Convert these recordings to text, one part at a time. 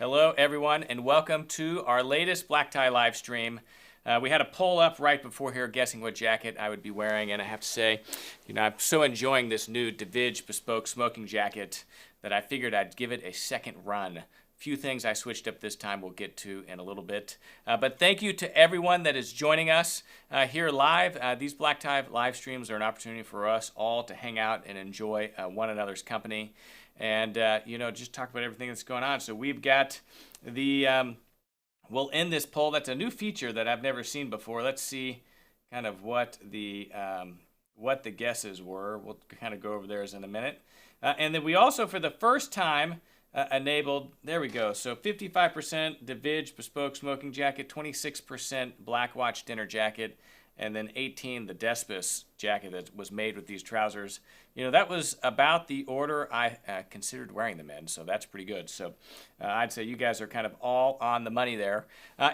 Hello, everyone, and welcome to our latest black tie live stream. We had a poll up right before here guessing what jacket I would be wearing, and I have to say, I'm so enjoying this new DeVidge Bespoke smoking jacket that I figured I'd give it a second run. Few things I switched up this time we'll get to in a little bit. But thank you to everyone that is joining us here live. These black tie live streams are an opportunity for us all to hang out and enjoy one another's company. And, just talk about everything that's going on. So we've got the, we'll end this poll. That's a new feature that I've never seen before. Let's see kind of what the guesses were. We'll kind of go over theirs in a minute. And then we also, for the first time, enabled, there we go. So 55% DeVidge Bespoke Smoking Jacket, 26% Black Watch Dinner Jacket, and then 18 the Despis jacket that was made with these trousers. That was about the order I considered wearing them in, so that's pretty good. So I'd say you guys are kind of all on the money there.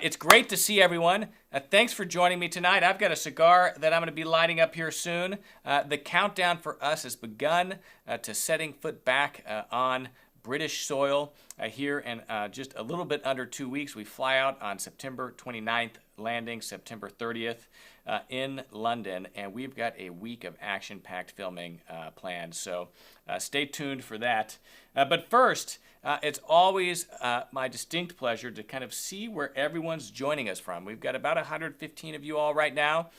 It's great to see everyone. Thanks for joining me tonight. I've got a cigar that I'm going to be lighting up here soon. The countdown for us has begun to setting foot back on British soil here in just a little bit under 2 weeks. We fly out on September 29th, landing September 30th in London, and we've got a week of action-packed filming planned, so stay tuned for that. But first, it's always my distinct pleasure to kind of see where everyone's joining us from. We've got about 115 of you all right now.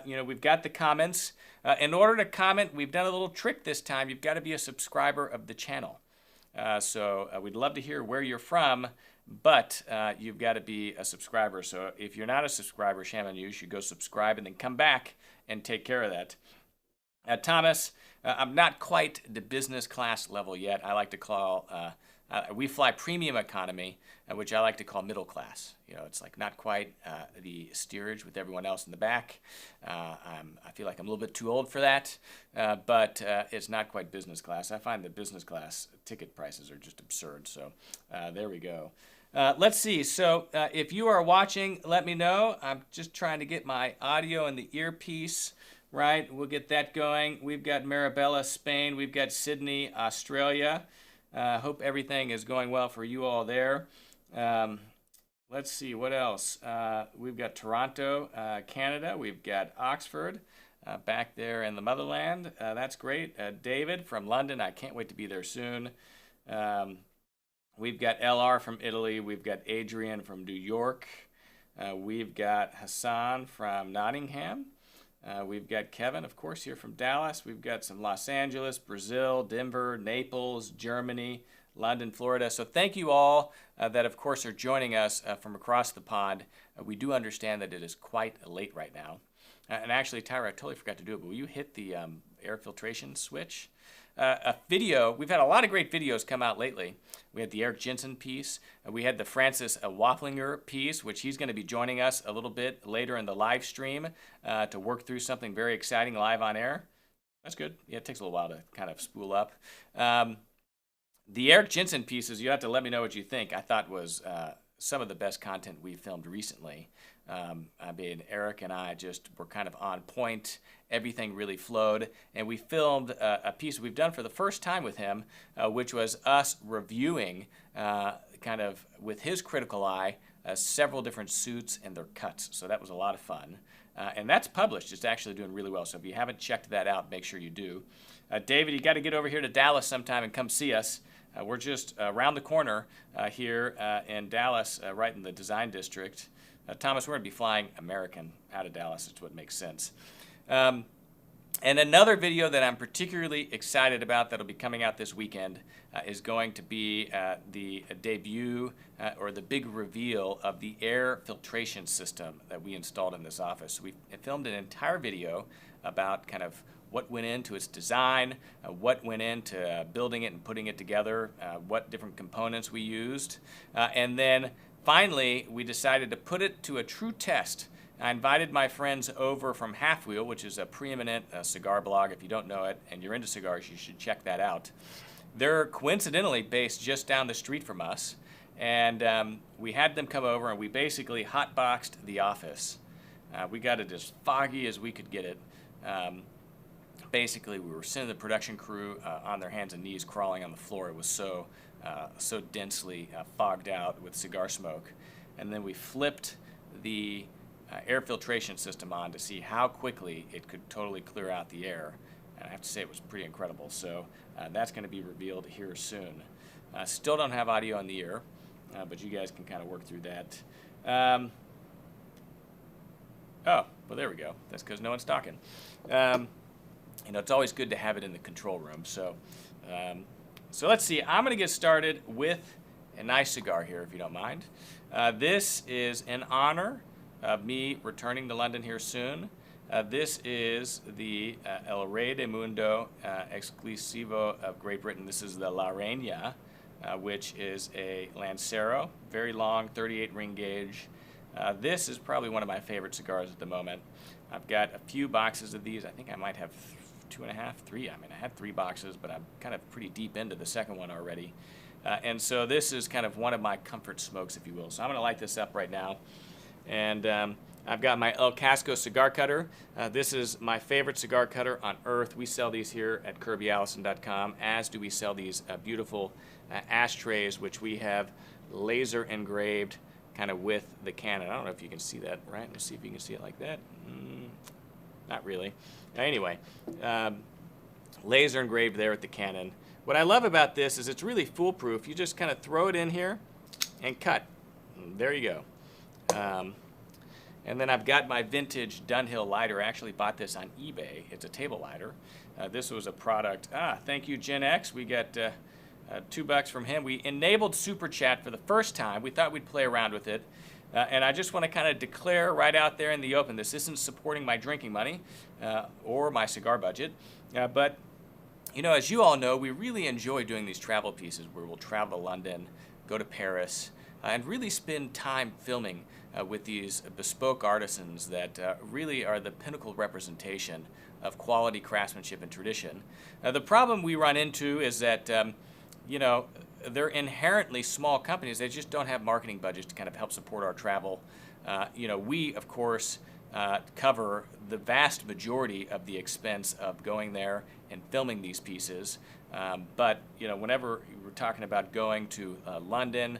We've got the comments. In order to comment, we've done a little trick this time. You've got to be a subscriber of the channel. So we'd love to hear where you're from, but you've got to be a subscriber. So if you're not a subscriber, shame on you. You should go subscribe and then come back and take care of that. Thomas, I'm not quite the business class level yet. I like to call, we fly premium economy, which I like to call middle class. It's like not quite the steerage with everyone else in the back. I feel like I'm a little bit too old for that, but it's not quite business class. I find that business class ticket prices are just absurd, so there we go. Let's see. So if you are watching, let me know. I'm just trying to get my audio and the earpiece right. We'll get that going. We've got Marabella, Spain. We've got Sydney, Australia. Hope everything is going well for you all there. Let's see, what else? We've got Toronto, Canada. We've got Oxford back there in the motherland. That's great. David from London. I can't wait to be there soon. We've got LR from Italy. We've got Adrian from New York. We've got Hassan from Nottingham. We've got Kevin, of course, here from Dallas. We've got some Los Angeles, Brazil, Denver, Naples, Germany, London, Florida. So thank you all that, of course, are joining us from across the pond. We do understand that it is quite late right now. And actually, Tyra, I totally forgot to do it, but will you hit the air filtration switch? A video, we've had a lot of great videos come out lately. We had the Eric Jensen piece. We had the Francis Wafflinger piece, which he's going to be joining us a little bit later in the live stream to work through something very exciting live on air. That's good. Yeah, it takes a little while to kind of spool up. The Eric Jensen pieces, you have to let me know what you think. I thought was some of the best content we filmed recently. Eric and I just were kind of on point. Everything really flowed. And we filmed a piece we've done for the first time with him, which was us reviewing, kind of with his critical eye, several different suits and their cuts. So that was a lot of fun. And that's published. It's actually doing really well. So if you haven't checked that out, make sure you do. David, you got to get over here to Dallas sometime and come see us. We're just around the corner here in Dallas, right in the design district. Thomas, we're going to be flying American out of Dallas. That's what makes sense. And another video that I'm particularly excited about that'll be coming out this weekend is going to be the debut or the big reveal of the air filtration system that we installed in this office. We filmed an entire video about kind of what went into its design, what went into building it and putting it together, what different components we used, and then finally we decided to put it to a true test. I invited my friends over from Half Wheel, which is a preeminent cigar blog. If you don't know it and you're into cigars, you should check that out. They're coincidentally based just down the street from us, and we had them come over and we basically hotboxed the office. We got it as foggy as we could get it. Basically, we were sending the production crew on their hands and knees crawling on the floor. It was so so densely fogged out with cigar smoke. And then we flipped the air filtration system on to see how quickly it could totally clear out the air. And I have to say it was pretty incredible. So that's going to be revealed here soon. Still don't have audio in the ear, but you guys can kind of work through that. Oh, well, there we go. That's because no one's talking. You know, it's always good to have it in the control room. So, so let's see. I'm going to get started with a nice cigar here, if you don't mind. This is in honor of me returning to London here soon. This is the El Rey de Mundo Exclusivo of Great Britain. This is the La Reina, which is a Lancero, very long, 38 ring gauge. This is probably one of my favorite cigars at the moment. I've got a few boxes of these. I think I might have 2.5, 3. I mean, I had 3 boxes, but I'm kind of pretty deep into the second one already. And so this is kind of one of my comfort smokes, if you will. So I'm going to light this up right now. And I've got my El Casco cigar cutter. This is my favorite cigar cutter on earth. We sell these here at KirbyAllison.com, as do we sell these beautiful ashtrays, which we have laser engraved kind of with the cannon. I don't know if you can see that, right? Let's see if you can see it like that. Not really. Anyway, laser engraved there at the cannon. What I love about this is it's really foolproof. You just kind of throw it in here and cut. There you go. And then I've got my vintage Dunhill lighter. I actually bought this on eBay. It's a table lighter. This was a product. Thank you, Gen X. We got $2 from him. We enabled Super Chat for the first time. We thought we'd play around with it. And I just want to kind of declare right out there in the open, this isn't supporting my drinking money or my cigar budget. But, you know, as you all know, we really enjoy doing these travel pieces where we'll travel to London, go to Paris, and really spend time filming with these bespoke artisans that really are the pinnacle representation of quality craftsmanship and tradition. The problem we run into is that, you know, they're inherently small companies. They just don't have marketing budgets to kind of help support our travel. You know, we, of course, cover the vast majority of the expense of going there and filming these pieces. But, you know, whenever we're talking about going to London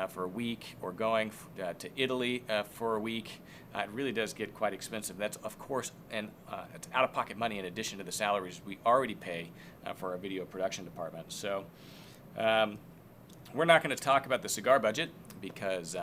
for a week or going to Italy for a week, it really does get quite expensive. That's, of course, and it's out-of-pocket money in addition to the salaries we already pay for our video production department. So we're not going to talk about the cigar budget because,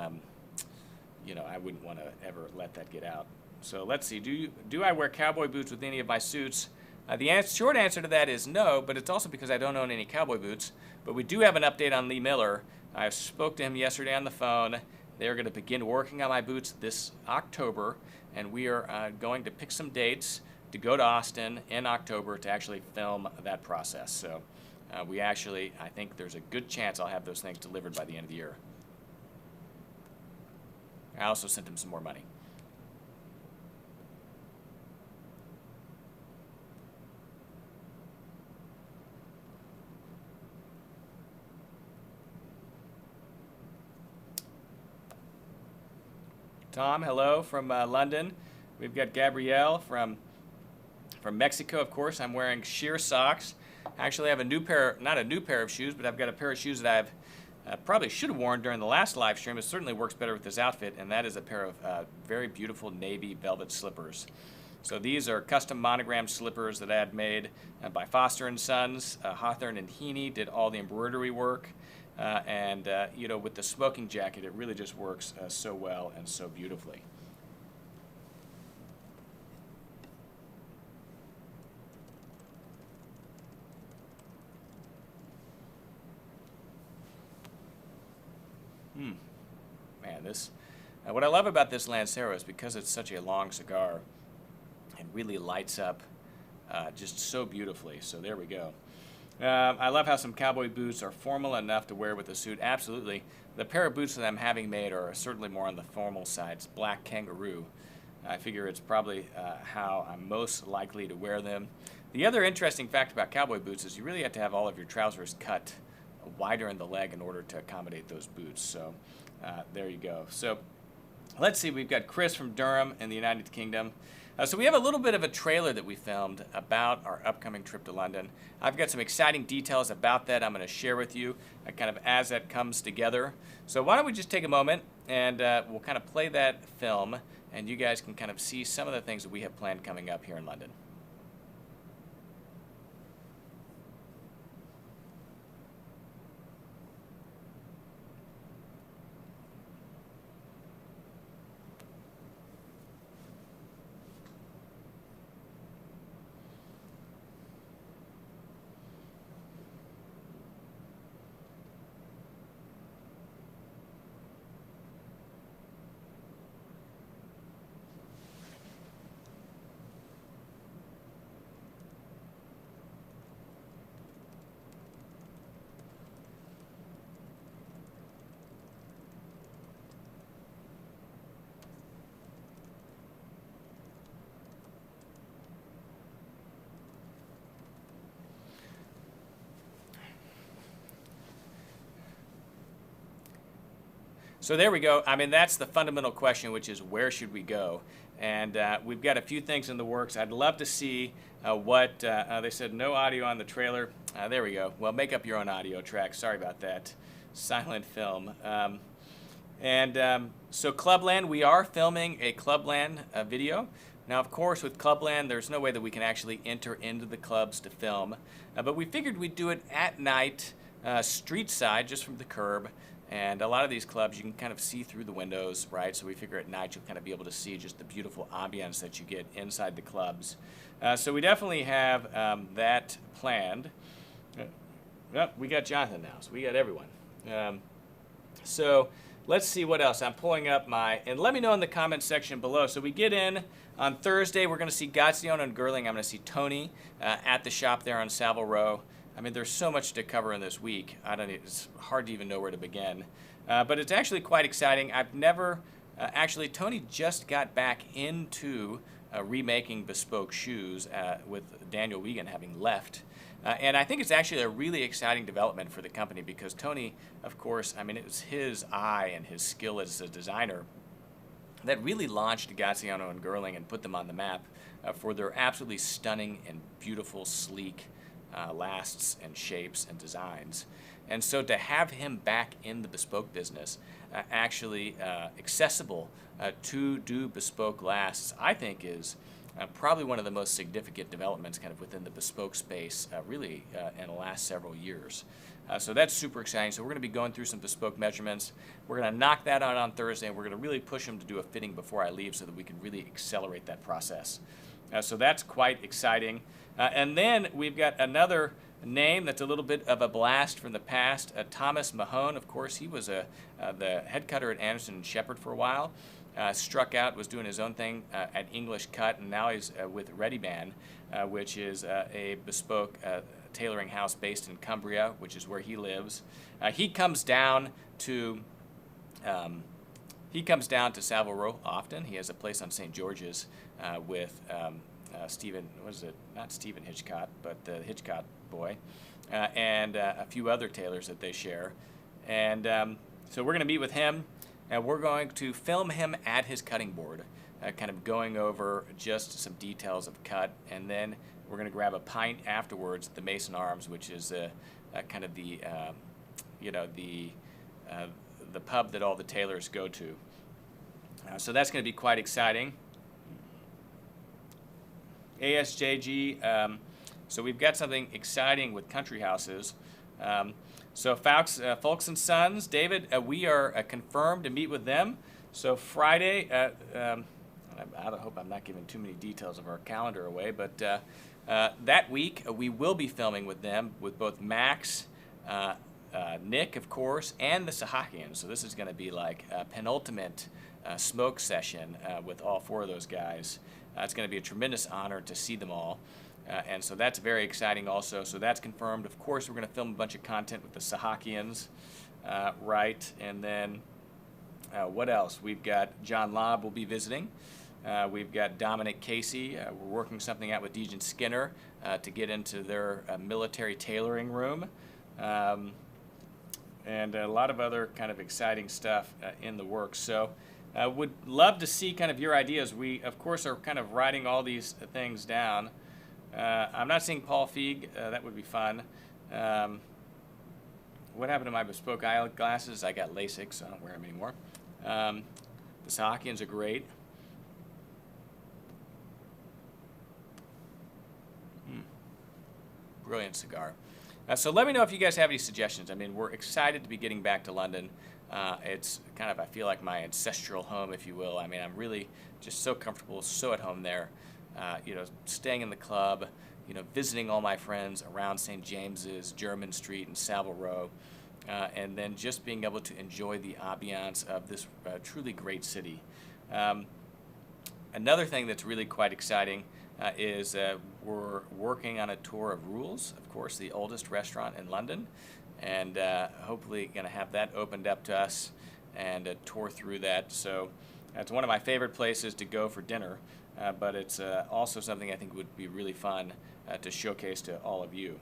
you know, I wouldn't want to ever let that get out. So let's see. Do I wear cowboy boots with any of my suits? The short answer to that is no, but it's also because I don't own any cowboy boots. But we do have an update on Lee Miller. I spoke to him yesterday on the phone. They're going to begin working on my boots this October, and we are going to pick some dates to go to Austin in October to actually film that process. So we actually, I think there's a good chance I'll have those things delivered by the end of the year. I also sent him some more money. Tom, hello from London. We've got Gabrielle from Mexico, of course. I'm wearing sheer socks. Actually, I have a new pair, not a new pair of shoes, but I've got a pair of shoes that I've probably should have worn during the last live stream. It certainly works better with this outfit, and that is a pair of very beautiful navy velvet slippers. So these are custom monogram slippers that I had made by Foster & Sons. Hawthorne and Heaney did all the embroidery work. And, you know, with the smoking jacket, it really just works so well and so beautifully. Man, this, what I love about this Lancero is because it's such a long cigar, it really lights up just so beautifully. So there we go. I love how some cowboy boots are formal enough to wear with a suit. Absolutely. The pair of boots that I'm having made are certainly more on the formal side. It's black kangaroo. I figure it's probably how I'm most likely to wear them. The other interesting fact about cowboy boots is you really have to have all of your trousers cut wider in the leg in order to accommodate those boots. So there you go. So let's see. We've got Chris from Durham in the United Kingdom. So we have a little bit of a trailer that we filmed about our upcoming trip to London. I've got some exciting details about that I'm going to share with you kind of as that comes together. So why don't we just take a moment and we'll kind of play that film, and you guys can kind of see some of the things that we have planned coming up here in London. So there we go. I mean, that's the fundamental question, which is where should we go? And we've got a few things in the works. I'd love to see what they said. No audio on the trailer. There we go. Well, make up your own audio track. Sorry about that. Silent film. So Clubland, we are filming a Clubland video. Now, of course, with Clubland, there's no way that we can actually enter into the clubs to film. But we figured we'd do it at night, street side, just from the curb. And a lot of these clubs, you can kind of see through the windows, right? So we figure at night you'll kind of be able to see just the beautiful ambience that you get inside the clubs. So we definitely have that planned. Well, we got Jonathan now, so we got everyone. So let's see what else. I'm pulling up and let me know in the comments section below. So we get in on Thursday, we're going to see Gaziano and Gerling. I'm going to see Tony at the shop there on Savile Row. I mean, there's so much to cover in this week. It's hard to even know where to begin. But it's actually quite exciting. I've never, actually, Tony just got back into remaking bespoke shoes with Daniel Wiegand having left. And I think it's actually a really exciting development for the company because Tony, of course, I mean, it was his eye and his skill as a designer that really launched Gaziano and Gerling and put them on the map for their absolutely stunning and beautiful, sleek lasts and shapes and designs. And so to have him back in the bespoke business, actually accessible to do bespoke lasts, I think is probably one of the most significant developments kind of within the bespoke space really in the last several years. So that's super exciting. So we're going to be going through some bespoke measurements. We're going to knock that out on Thursday, and we're going to really push him to do a fitting before I leave so that we can really accelerate that process. So that's quite exciting. And then we've got another name that's a little bit of a blast from the past. Thomas Mahone, of course, he was the head cutter at Anderson & Shepherd for a while. Struck out, was doing his own thing at English Cut, and now he's with Ready Man, which is a bespoke tailoring house based in Cumbria, which is where he lives. He comes down to Savile Row often. He has a place on St. George's with Stephen, what is it? Not Stephen Hitchcock, but the Hitchcock boy, and a few other tailors that they share. And so we're going to meet with him, and we're going to film him at his cutting board, kind of going over just some details of cut, and then we're going to grab a pint afterwards at the Mason Arms, which is kind of the pub that all the tailors go to. So that's going to be quite exciting. ASJG, so we've got something exciting with country houses. So Folks and Sons, David, we are confirmed to meet with them. So Friday, I hope I'm not giving too many details of our calendar away, but that week we will be filming with them, with both Max, Nick, of course, and the Sahakians. So this is going to be like a penultimate smoke session with all four of those guys. It's going to be a tremendous honor to see them all. And so that's very exciting also. So that's confirmed. Of course, we're going to film a bunch of content with the Sahakians, right? And then what else? We've got John Lobb will be visiting. We've got Dominic Casey. We're working something out with Dejan Skinner to get into their military tailoring room. And a lot of other kind of exciting stuff in the works. So Would love to see kind of your ideas. We, of course, are kind of writing all these things down. I'm not seeing Paul Feig. That would be fun. What happened to my bespoke eyeglasses? I got LASIK, so I don't wear them anymore. The Sahakians are great. Brilliant cigar. So let me know if you guys have any suggestions. I mean, we're excited to be getting back to London. It's kind of, I feel like my ancestral home, if you will. I mean, I'm really just so comfortable, so at home there. You know, staying in the club, you know, visiting all my friends around St. James's, Jermyn Street, and Savile Row, and then just being able to enjoy the ambiance of this truly great city. Another thing that's really quite exciting is we're working on a tour of Rules, of course, the oldest restaurant in London, and hopefully going to have that opened up to us and tour through that. So that's one of my favorite places to go for dinner, but it's also something I think would be really fun to showcase to all of you.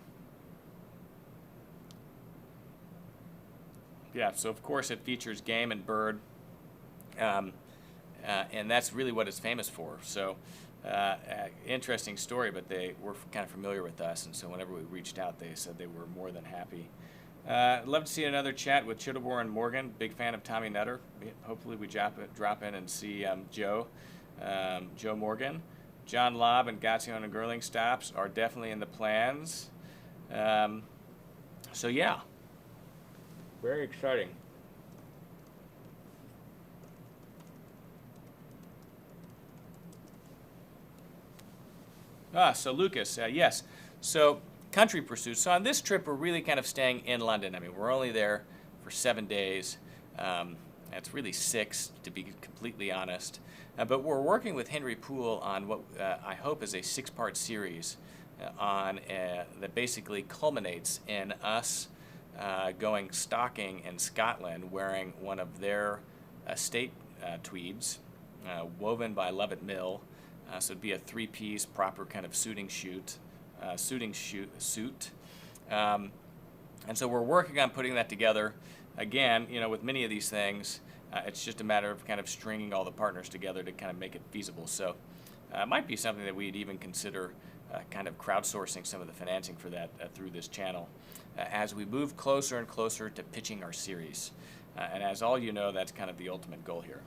Yeah, so of course it features game and bird, and that's really what it's famous for. So interesting story, but they were kind of familiar with us, and so whenever we reached out, they said they were more than happy. I'd love to see another chat with Chittleborn and Morgan. Big fan of Tommy Nutter. Hopefully we drop in and see Joe Morgan. John Lobb and Gatsion and Gerling stops are definitely in the plans. So yeah, very exciting. So Lucas, yes. So country pursuits. So on this trip, we're really kind of staying in London. I mean, we're only there for 7 days. It's really 6, to be completely honest. But we're working with Henry Poole on what I hope is a 6-part series that basically culminates in us going stocking in Scotland wearing one of their estate tweeds woven by Lovett Mill. So it'd be a 3-piece, proper kind of suit. And so we're working on putting that together. Again, you know, with many of these things, it's just a matter of kind of stringing all the partners together to kind of make it feasible. So it might be something that we'd even consider kind of crowdsourcing some of the financing for that through this channel as we move closer and closer to pitching our series. And as all you know, that's kind of the ultimate goal here.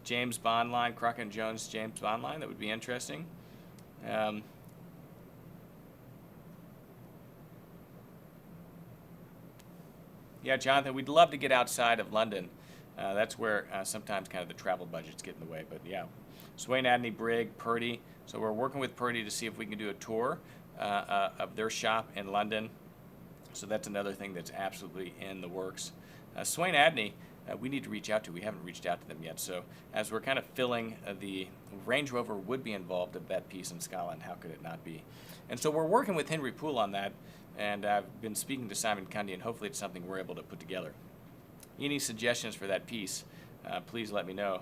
James Bond line, Crockett & Jones James Bond line, that would be interesting. Yeah, Jonathan, we'd love to get outside of London. That's where sometimes kind of the travel budgets get in the way. But yeah, Swain, Adney, Brigg, Purdy. So we're working with Purdy to see if we can do a tour of their shop in London. So that's another thing that's absolutely in the works. Swain Adney, we need to reach out to. We haven't reached out to them yet. So as we're kind of filling the Range Rover would be involved in that piece in Scotland. How could it not be? And so we're working with Henry Poole on that. And I've been speaking to Simon Cundy, and hopefully it's something we're able to put together. Any suggestions for that piece, please let me know,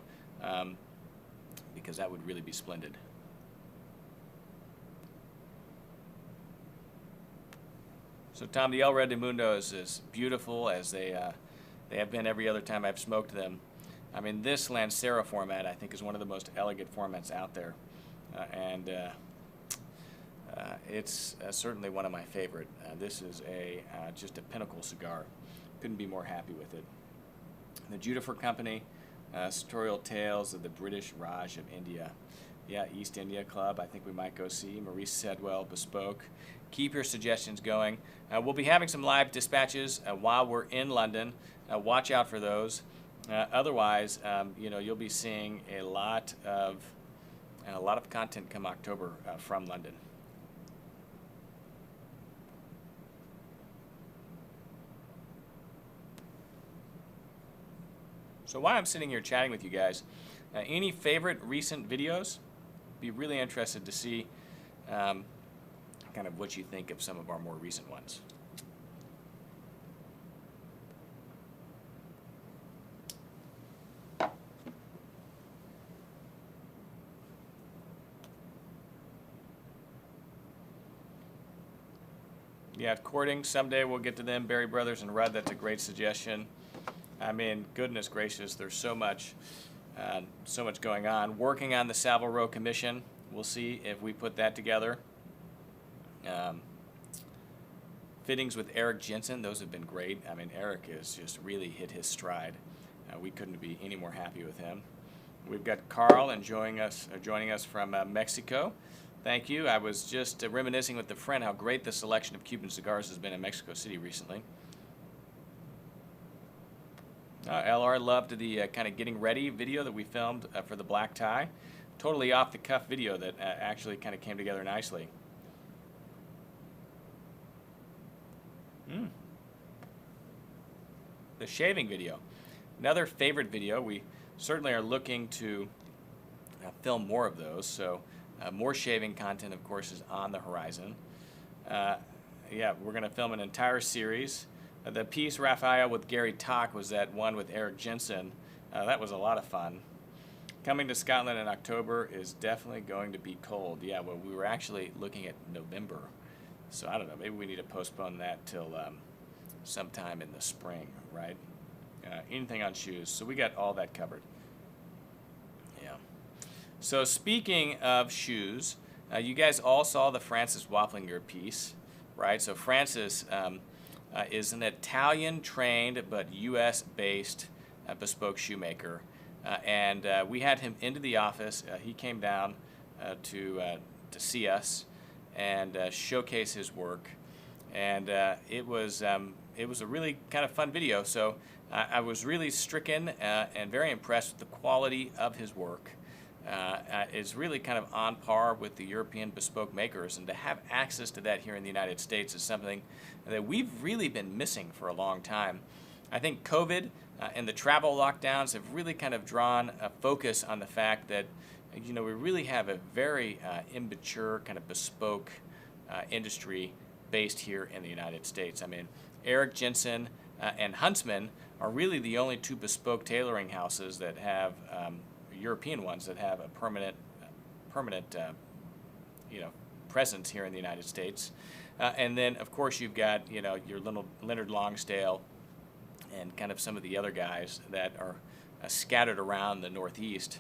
because that would really be splendid. So Tom, the El Red de Mundo is as beautiful as they have been every other time I've smoked them. I mean, this Lancero format, I think, is one of the most elegant formats out there. It's certainly one of my favorite. This is just a pinnacle cigar. Couldn't be more happy with it. The Judaford Company, Sartorial Tales of the British Raj of India. Yeah, East India Club, I think we might go see. Maurice Sedwell, Bespoke. Keep your suggestions going. We'll be having some live dispatches while we're in London. Watch out for those. Otherwise, you know, you'll be seeing a lot of content come October from London. So while I'm sitting here chatting with you guys, any favorite recent videos? Be really interested to see kind of what you think of some of our more recent ones. Yeah, courting, someday we'll get to them. Berry Brothers and Rudd, that's a great suggestion. I mean, goodness gracious, there's so much going on. Working on the Savile Row Commission. We'll see if we put that together. Fittings with Eric Jensen, those have been great. I mean, Eric has just really hit his stride. We couldn't be any more happy with him. We've got Carl joining us from Mexico. Thank you. I was just reminiscing with a friend how great the selection of Cuban cigars has been in Mexico City recently. LR loved the kind of getting ready video that we filmed for the black tie. Totally off-the-cuff video that actually kind of came together nicely. The shaving video. Another favorite video. We certainly are looking to film more of those, so more shaving content, of course, is on the horizon. Yeah, we're going to film an entire series. The piece, Raphael, with Gary Talk was that one with Eric Jensen. That was a lot of fun. Coming to Scotland in October is definitely going to be cold. Yeah, well, we were actually looking at November. So I don't know, maybe we need to postpone that till sometime in the spring, right? Anything on shoes. So we got all that covered. Yeah. So speaking of shoes, you guys all saw the Francis Wafflinger piece, right? So Francis is an Italian-trained but U.S.-based bespoke shoemaker. And we had him into the office. He came down to see us and showcase his work. And it was a really kind of fun video. So I was really stricken and very impressed with the quality of his work. It's really kind of on par with the European bespoke makers, and to have access to that here in the United States is something that we've really been missing for a long time. I think COVID and the travel lockdowns have really kind of drawn a focus on the fact that, you know, we really have a very immature kind of bespoke industry based here in the United States. I mean, Eric Jensen and Huntsman are really the only two bespoke tailoring houses that have, European ones that have a permanent presence here in the United States. And then, of course, you've got, you know, your little Leonard Longstale and kind of some of the other guys that are scattered around the Northeast.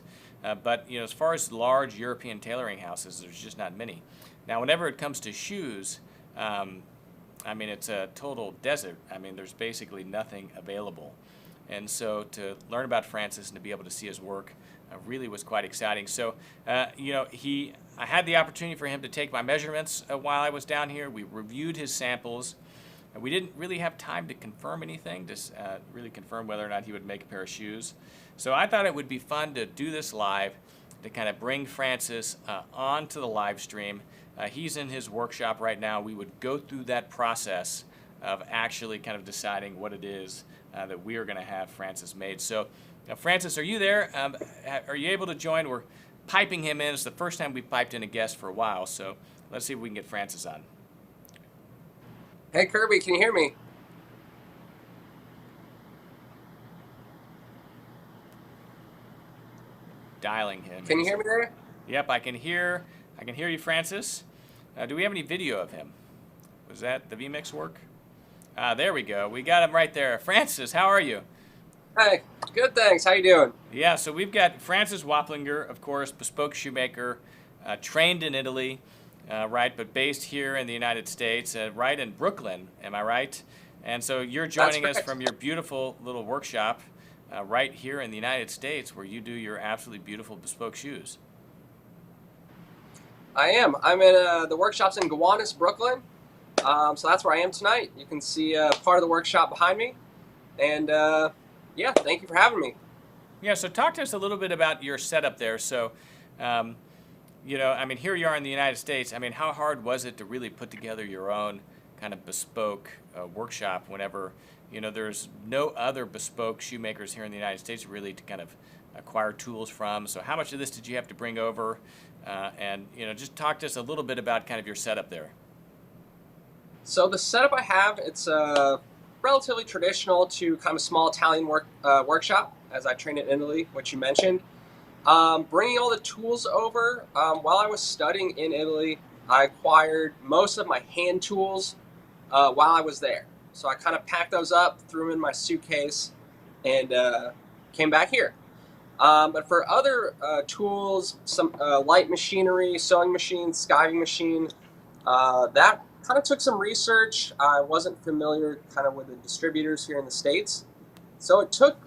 But, you know, as far as large European tailoring houses, there's just not many. Now, whenever it comes to shoes, I mean, it's a total desert. I mean, there's basically nothing available. And so to learn about Francis and to be able to see his work really was quite exciting. So, you know, I had the opportunity for him to take my measurements while I was down here. We reviewed his samples. We didn't really have time to confirm anything, to really confirm whether or not he would make a pair of shoes. So I thought it would be fun to do this live, to kind of bring Francis onto the live stream. He's in his workshop right now. We would go through that process of actually kind of deciding what it is that we are going to have Francis made. So, Francis, are you there? Are you able to join? We're piping him in. It's the first time we've piped in a guest for a while, so let's see if we can get Francis on. Hey, Kirby, can you hear me? Dialing him. Can you hear me there? Yep, I can hear you, Francis. Do we have any video of him? Was that the vMix work? There we go. We got him right there. Francis, how are you? Hey, good, thanks. How you doing? Yeah, so we've got Francis Wafflinger, of course, bespoke shoemaker, trained in Italy, right, but based here in the United States, right in Brooklyn, am I right? And so you're joining us from your beautiful little workshop right here in the United States where you do your absolutely beautiful bespoke shoes. I am. I'm in the workshop's in Gowanus, Brooklyn. So that's where I am tonight. You can see part of the workshop behind me. And yeah, thank you for having me. Yeah, so talk to us a little bit about your setup there. So, you know, I mean, here you are in the United States. I mean, how hard was it to really put together your own kind of bespoke workshop whenever, you know, there's no other bespoke shoemakers here in the United States really to kind of acquire tools from? So how much of this did you have to bring over? And, you know, just talk to us a little bit about kind of your setup there. So the setup I have, it's relatively traditional to kind of small Italian workshop, as I trained in Italy, which you mentioned. Bringing all the tools over, while I was studying in Italy, I acquired most of my hand tools while I was there. So I kind of packed those up, threw them in my suitcase, and came back here. But for other tools, some light machinery, sewing machine, skiving machine, that kind of took some research. I wasn't familiar kind of with the distributors here in the States. So it took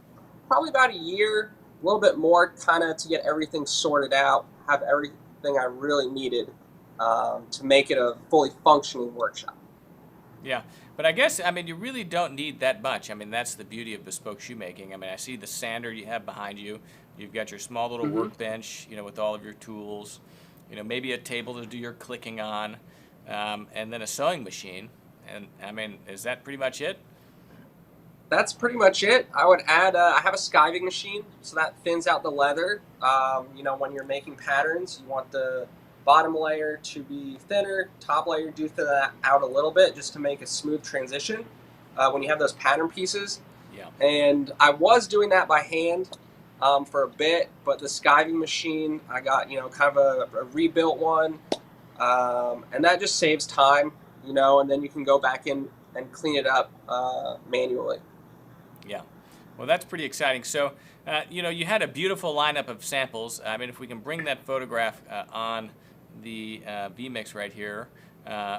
probably about a year, a little bit more kind of to get everything sorted out, have everything I really needed to make it a fully functioning workshop. Yeah, but I guess, I mean, you really don't need that much. I mean, that's the beauty of bespoke shoemaking. I mean, I see the sander you have behind you. You've got your small little Mm-hmm. workbench, you know, with all of your tools. You know, maybe a table to do your clicking on, and then a sewing machine. And I mean, is that pretty much it? That's pretty much it. I would add, I have a skiving machine, so that thins out the leather. When you're making patterns, you want the bottom layer to be thinner, top layer do thin that out a little bit just to make a smooth transition when you have those pattern pieces. Yeah. And I was doing that by hand for a bit, but the skiving machine, I got, kind of a rebuilt one, and that just saves time, and then you can go back in and clean it up manually. Yeah. Well, that's pretty exciting. So, you had a beautiful lineup of samples. I mean, if we can bring that photograph on the vMix right here,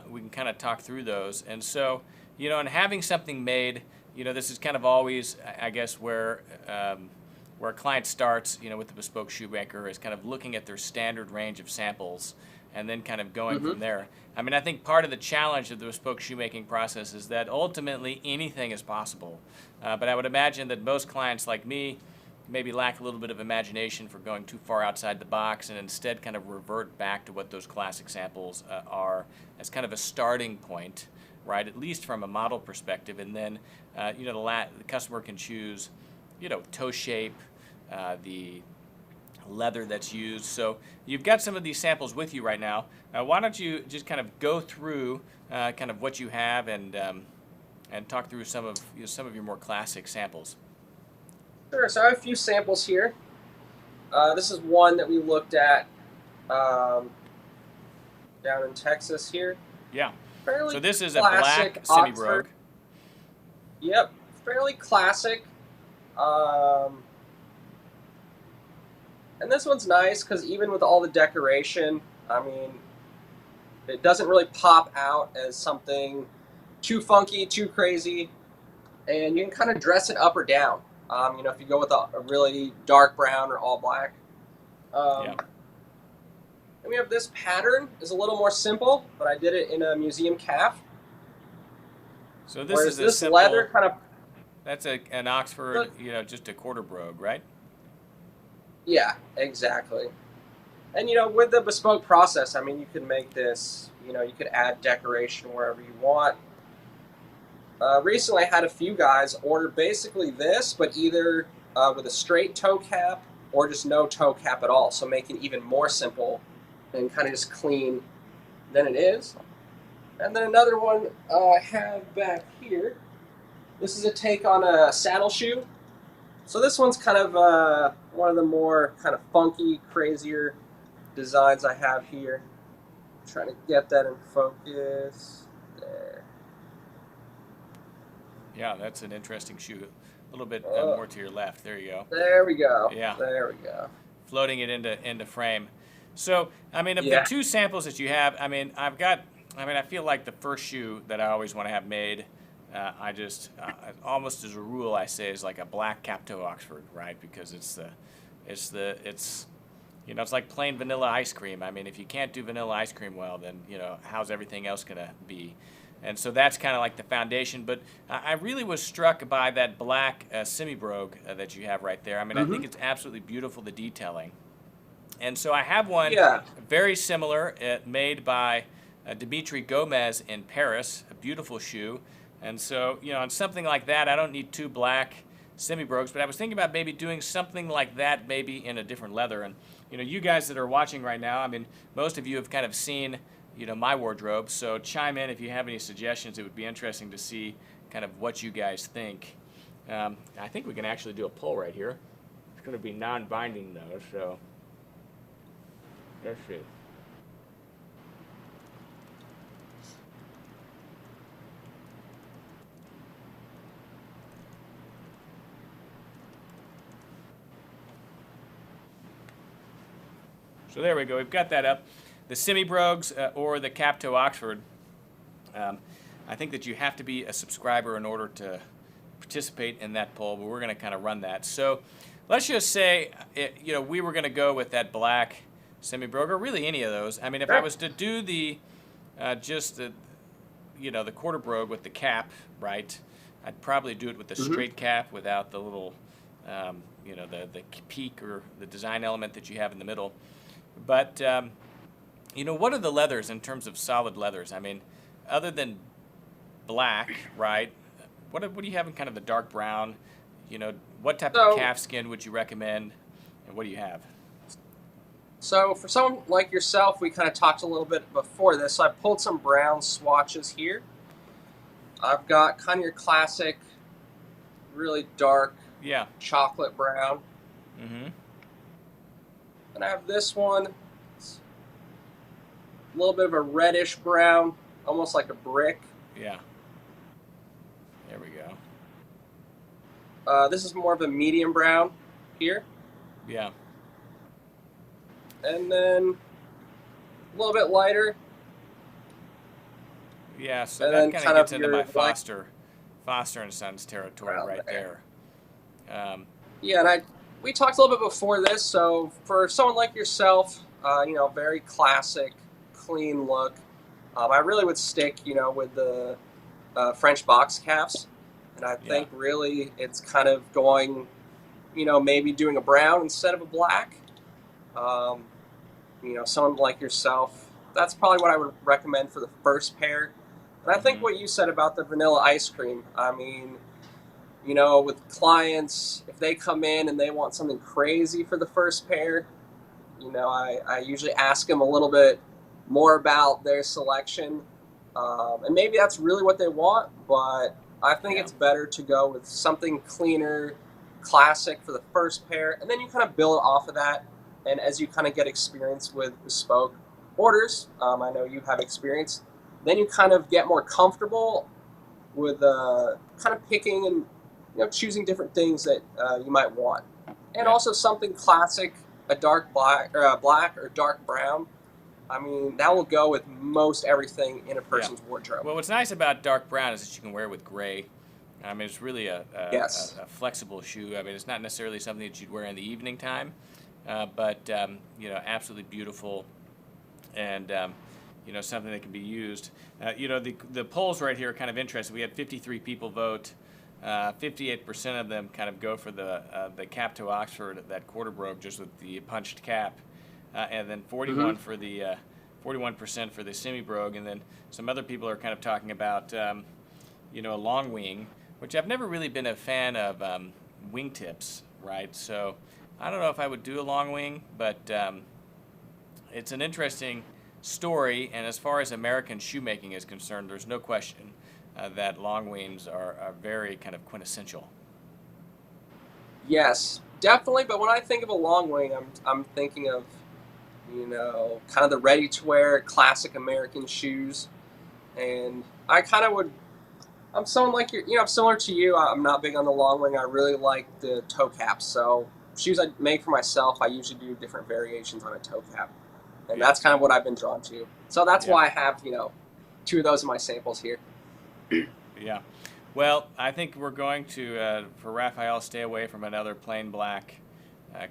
we can kind of talk through those. And so, and having something made, this is kind of always, I guess, where a client starts, with the bespoke shoemaker is kind of looking at their standard range of samples and then kind of going Mm-hmm. from there. I mean, I think part of the challenge of the bespoke shoemaking process is that ultimately anything is possible. But I would imagine that most clients like me maybe lack a little bit of imagination for going too far outside the box and instead kind of revert back to what those classic samples are as kind of a starting point, right? At least from a model perspective. And then, the customer can choose, toe shape, the leather that's used. So you've got some of these samples with you right now. Why don't you just kind of go through kind of what you have and talk through some of your more classic samples. Sure. So I have a few samples here. This is one that we looked at down in Texas here. Yeah. Fairly So this is a black classic semi-brogue. Oxford. Yep, fairly classic. And this one's nice because even with all the decoration, I mean, it doesn't really pop out as something too funky, too crazy, and you can kind of dress it up or down. If you go with a really dark brown or all black. Yeah. And we have this pattern is a little more simple, but I did it in a museum calf. So this Whereas is a this simple, leather kind of, that's an Oxford, just a quarter brogue, right? yeah, exactly. And with the bespoke process, I mean, you could make this, you could add decoration wherever you want. Recently, I had a few guys order basically this, but either with a straight toe cap or just no toe cap at all, so make it even more simple and kind of just clean than it is. And then another one I have back here. This is a take on a saddle shoe. So this one's kind of one of the more kind of funky, crazier designs I have here. Trying to get that in focus. There. Yeah, that's an interesting shoe. A little bit more to your left. There you go. There we go. Yeah. There we go. Floating it into frame. So, I mean, of Yeah. the two samples that you have, I mean, I feel like the first shoe that I always want to have made, almost as a rule, I say is like a black cap toe Oxford, right? Because it's like plain vanilla ice cream. I mean, if you can't do vanilla ice cream well, then, how's everything else going to be? And so that's kind of like the foundation. But I really was struck by that black semi-brogue that you have right there. I mean, I think it's absolutely beautiful, the detailing. And so I have one very similar, made by Dimitri Gomez in Paris, a beautiful shoe. And so, on something like that, I don't need two black semi-brogues, but I was thinking about maybe doing something like that, maybe in a different leather. And, you guys that are watching right now, I mean, most of you have kind of seen, my wardrobe. So chime in if you have any suggestions. It would be interesting to see kind of what you guys think. I think we can actually do a poll right here. It's going to be non-binding, though, so let's see. So there we go. We've got that up. The semi-brogues or the Cap-Toe Oxford. I think that you have to be a subscriber in order to participate in that poll, but we're going to kind of run that. So let's just say, we were going to go with that black semi-brogue, or really any of those. I mean, if I was to do the the quarter brogue with the cap, right, I'd probably do it with the straight cap without the little, the peak or the design element that you have in the middle. But, what are the leathers in terms of solid leathers? I mean, other than black, right, what do you have in kind of the dark brown? What type of calf skin would you recommend, and what do you have? So for someone like yourself, we kind of talked a little bit before this. So I pulled some brown swatches here. I've got kind of your classic, really dark chocolate brown. Mm-hmm. And I have this one, a little bit of a reddish brown, almost like a brick. Yeah. There we go. This is more of a medium brown here. Yeah. And then a little bit lighter. Yeah, so that kind of gets into my Foster and Sons territory right there. Yeah, and we talked a little bit before this. So for someone like yourself, very classic, clean look. I really would stick, with the French box calves, and I think really it's kind of going, maybe doing a brown instead of a black. Someone like yourself, that's probably what I would recommend for the first pair. And I think what you said about the vanilla ice cream, I mean, with clients, if they come in and they want something crazy for the first pair, I usually ask them a little bit more about their selection. And maybe that's really what they want, but I think it's better to go with something cleaner, classic for the first pair, and then you kind of build off of that. And as you kind of get experience with bespoke orders, I know you have experience, then you kind of get more comfortable with kind of picking and choosing different things that you might want. And also something classic, a dark black or dark brown. I mean, that will go with most everything in a person's wardrobe. Well, what's nice about dark brown is that you can wear it with gray. I mean, it's really a flexible shoe. I mean, it's not necessarily something that you'd wear in the evening time. But absolutely beautiful, and something that can be used. The polls right here are kind of interesting. We had 53 people vote. 58% of them kind of go for the Cap-Toe Oxford, that quarter brogue, just with the punched cap, and then 41% for the semi brogue, and then some other people are kind of talking about a long wing, which I've never really been a fan of wingtips, right? So I don't know if I would do a long wing, but it's an interesting story, and as far as American shoemaking is concerned, there's no question that long wings are very kind of quintessential. Yes, definitely, but when I think of a long wing, I'm thinking of, kind of the ready-to-wear classic American shoes, and I kind of I'm someone like I'm similar to you. I'm not big on the long wing. I really like the toe caps, so shoes I make for myself, I usually do different variations on a toe cap. And that's kind of what I've been drawn to. So that's why I have, two of those in my samples here. Yeah. Well, I think we're going to, for Raphael, stay away from another plain black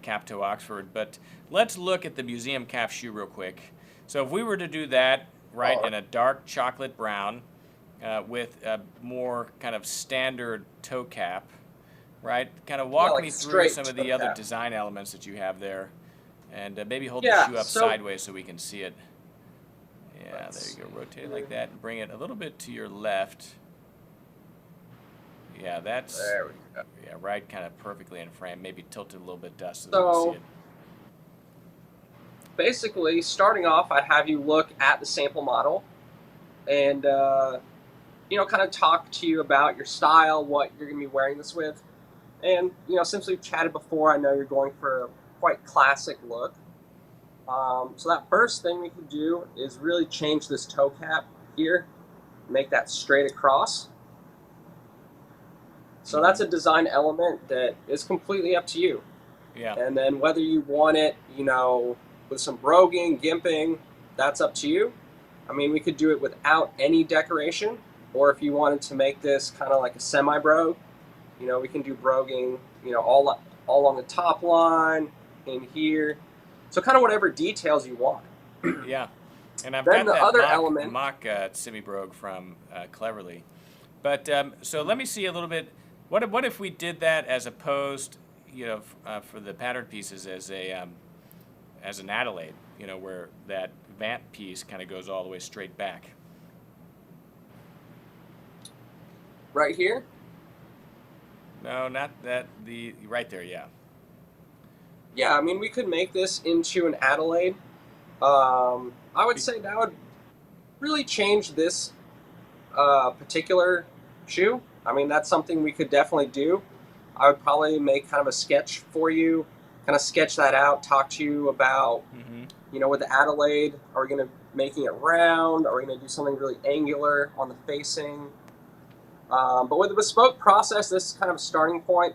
Cap-Toe Oxford. But let's look at the museum calf shoe real quick. So if we were to do that, right, in a dark chocolate brown with a more kind of standard toe cap, right? Kind of walk me through some of the other design elements that you have there, and maybe hold the shoe up sideways so we can see it. Yeah, there you go. Rotate it like that and bring it a little bit to your left. Yeah, that's there we go. Yeah, right, kind of perfectly in frame. Maybe tilt it a little bit so that we can see it. Basically, starting off, I'd have you look at the sample model, and kind of talk to you about your style, what you're going to be wearing this with. And, since we've chatted before, I know you're going for a quite classic look. So that first thing we can do is really change this toe cap here, make that straight across. So that's a design element that is completely up to you. Yeah. And then whether you want it, with some broguing, gimping, that's up to you. I mean, we could do it without any decoration, or if you wanted to make this kind of like a semi-brogue, you know, we can do broguing, you know, all along the top line, in here. So kind of whatever details you want. Yeah. And I've Then got the that other element, mock semi-brogue from Cleverly. But so let me see a little bit. What if we did that as opposed, you know, for the pattern pieces as an Adelaide, you know, where that vamp piece kind of goes all the way straight back. right here. No, not that. Right there, yeah. Yeah, I mean, we could make this into an Adelaide. I would say that would really change this particular shoe. I mean, that's something we could definitely do. I would probably make kind of a sketch for you, kind of sketch that out, talk to you about, you know, with the Adelaide, are we going to making it round? Are we going to do something really angular on the facing? But with the bespoke process, this is kind of a starting point.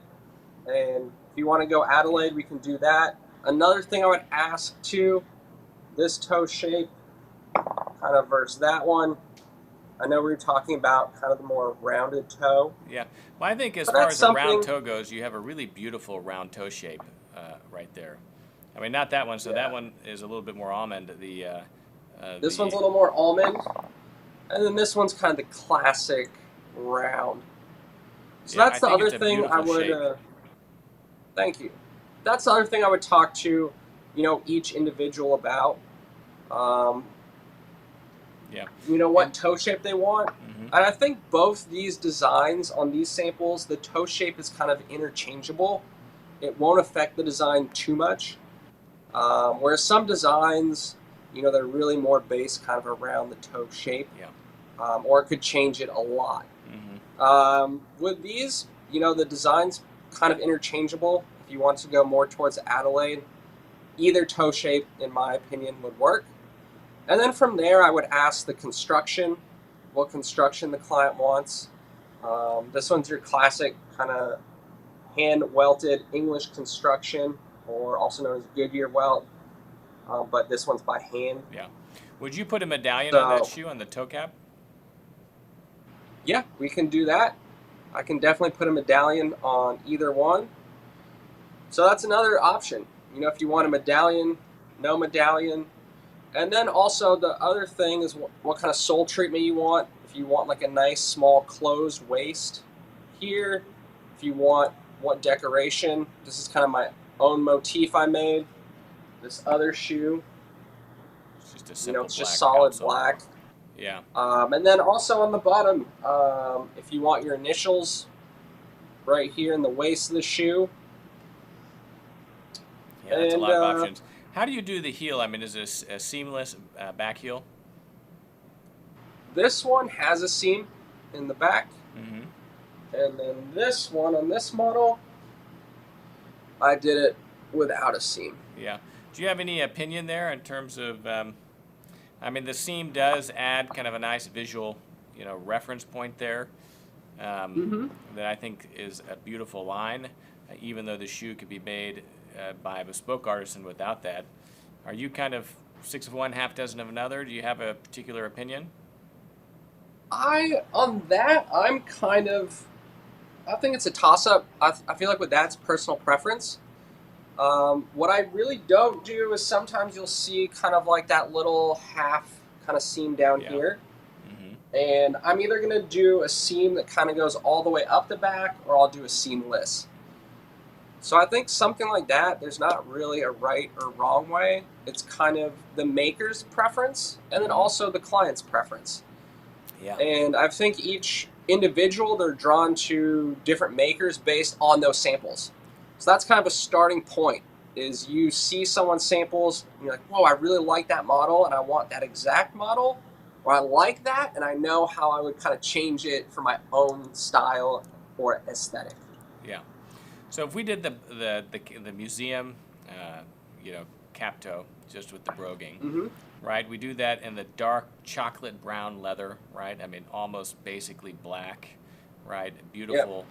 And if you want to go Adelaide, we can do that. Another thing I would ask too, this toe shape, kind of versus that one. I know we were talking about kind of the more rounded toe. Yeah. Well, I think as far as the round toe goes, you have a really beautiful round toe shape right there. I mean, not that one. So that one is a little bit more almond. This one's a little more almond. And then this one's kind of the classic round. So that's the other thing I would... thank you. That's the other thing I would talk to, you know, each individual about. You know, what toe shape they want. And I think both these designs on these samples, the toe shape is kind of interchangeable. It won't affect the design too much. Whereas some designs, you know, they're really more based kind of around the toe shape. Or it could change it a lot. With these, you know, the design's kind of interchangeable. If you want to go more towards Adelaide, either toe shape, in my opinion, would work. And then from there, I would ask the construction, what construction the client wants. This one's your classic kind of hand-welted English construction, or also known as Goodyear welt, but this one's by hand. Yeah. Would you put a medallion on that shoe, on the toe cap? Yeah, we can do that. I can definitely put a medallion on either one. So that's another option. You know, if you want a medallion, no medallion. And then also the other thing is what kind of sole treatment you want. If you want like a nice small closed waist here, if you want what decoration. This is kind of my own motif I made. This other shoe, it's just a simple, it's just solid outsole. Black. Yeah. And then also on the bottom, if you want your initials right here in the waist of the shoe. Yeah, that's a lot of options. How do you do the heel? I mean, is this a seamless back heel? This one has a seam in the back. And then this one on this model, I did it without a seam. Yeah. Do you have any opinion there in terms of, I mean, the seam does add kind of a nice visual, you know, reference point there that I think is a beautiful line, even though the shoe could be made by a bespoke artisan without that. Are you kind of 6 of one, half dozen of another? Do you have a particular opinion? On that, I'm kind of, I think it's a toss-up. I feel like with that's personal preference. What I really don't do is sometimes you'll see kind of like that little half kind of seam down here. And I'm either going to do a seam that kind of goes all the way up the back, or I'll do a seamless. So I think something like that, there's not really a right or wrong way. It's kind of the maker's preference and then also the client's preference. Yeah. And I think each individual, they're drawn to different makers based on those samples. So that's kind of a starting point, is you see someone's samples, and you're like, whoa, I really like that model and I want that exact model. Or I like that and I know how I would kind of change it for my own style or aesthetic. Yeah. So if we did the museum, you know, cap toe, just with the broguing, right? We do that in the dark chocolate brown leather, right? I mean, almost basically black, right? Beautiful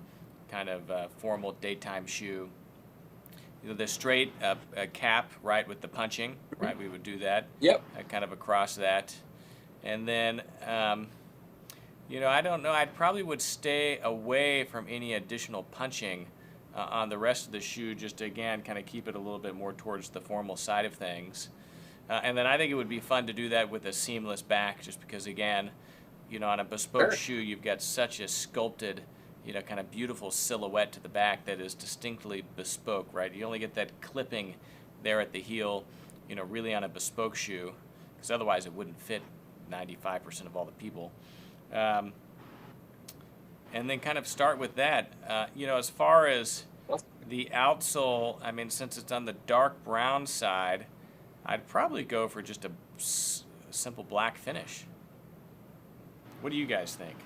kind of formal daytime shoe. You know, the straight cap, right, with the punching, right? We would do that. Yep. Kind of across that. And then, I don't know. I probably would stay away from any additional punching on the rest of the shoe, just to, again, kind of keep it a little bit more towards the formal side of things. And then I think it would be fun to do that with a seamless back, just because, again, on a bespoke shoe, you've got such a sculpted, kind of beautiful silhouette to the back that is distinctly bespoke, right? You only get that clipping there at the heel, really on a bespoke shoe, because otherwise it wouldn't fit 95% of all the people. And then kind of start with that. As far as the outsole, I mean, since it's on the dark brown side, I'd probably go for just a simple black finish. What do you guys think?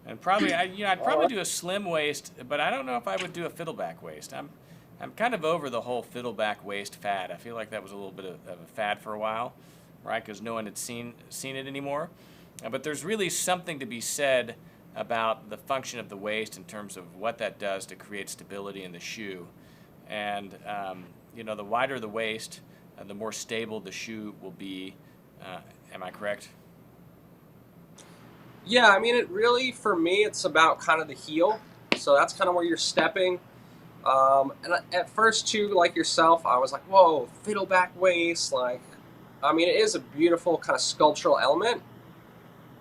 And probably, I'd probably do a slim waist, but I don't know if I would do a fiddleback waist. I'm kind of over the whole fiddleback waist fad. I feel like that was a little bit of a fad for a while, right? Because no one had seen it anymore. But there's really something to be said about the function of the waist in terms of what that does to create stability in the shoe. And, the wider the waist, the more stable the shoe will be. Am I correct? Yeah, I mean, it really, for me, it's about kind of the heel. So that's kind of where you're stepping. And at first, too, like yourself, I was like, whoa, fiddleback waist. Like, I mean, it is a beautiful kind of sculptural element.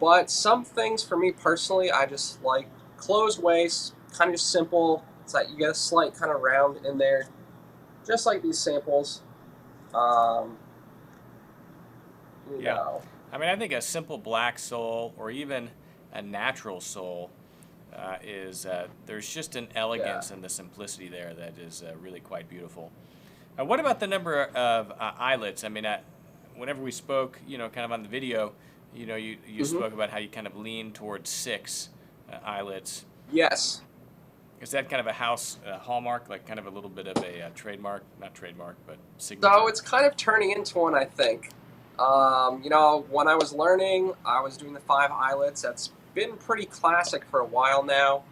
But some things, for me personally, I just like closed waist, kind of just simple. It's like you get a slight kind of round in there, just like these samples. Yeah. I mean, I think a simple black sole or even a natural sole there's just an elegance and the simplicity there that is really quite beautiful. What about the number of eyelets? I mean, whenever we spoke, kind of on the video, you spoke about how you kind of lean towards 6 eyelets. Yes. Is that kind of a house hallmark, like kind of a little bit of a trademark? Not trademark, but signature? So it's kind of turning into one, I think. When I was learning, I was doing the 5 eyelets. That's been pretty classic for a while now.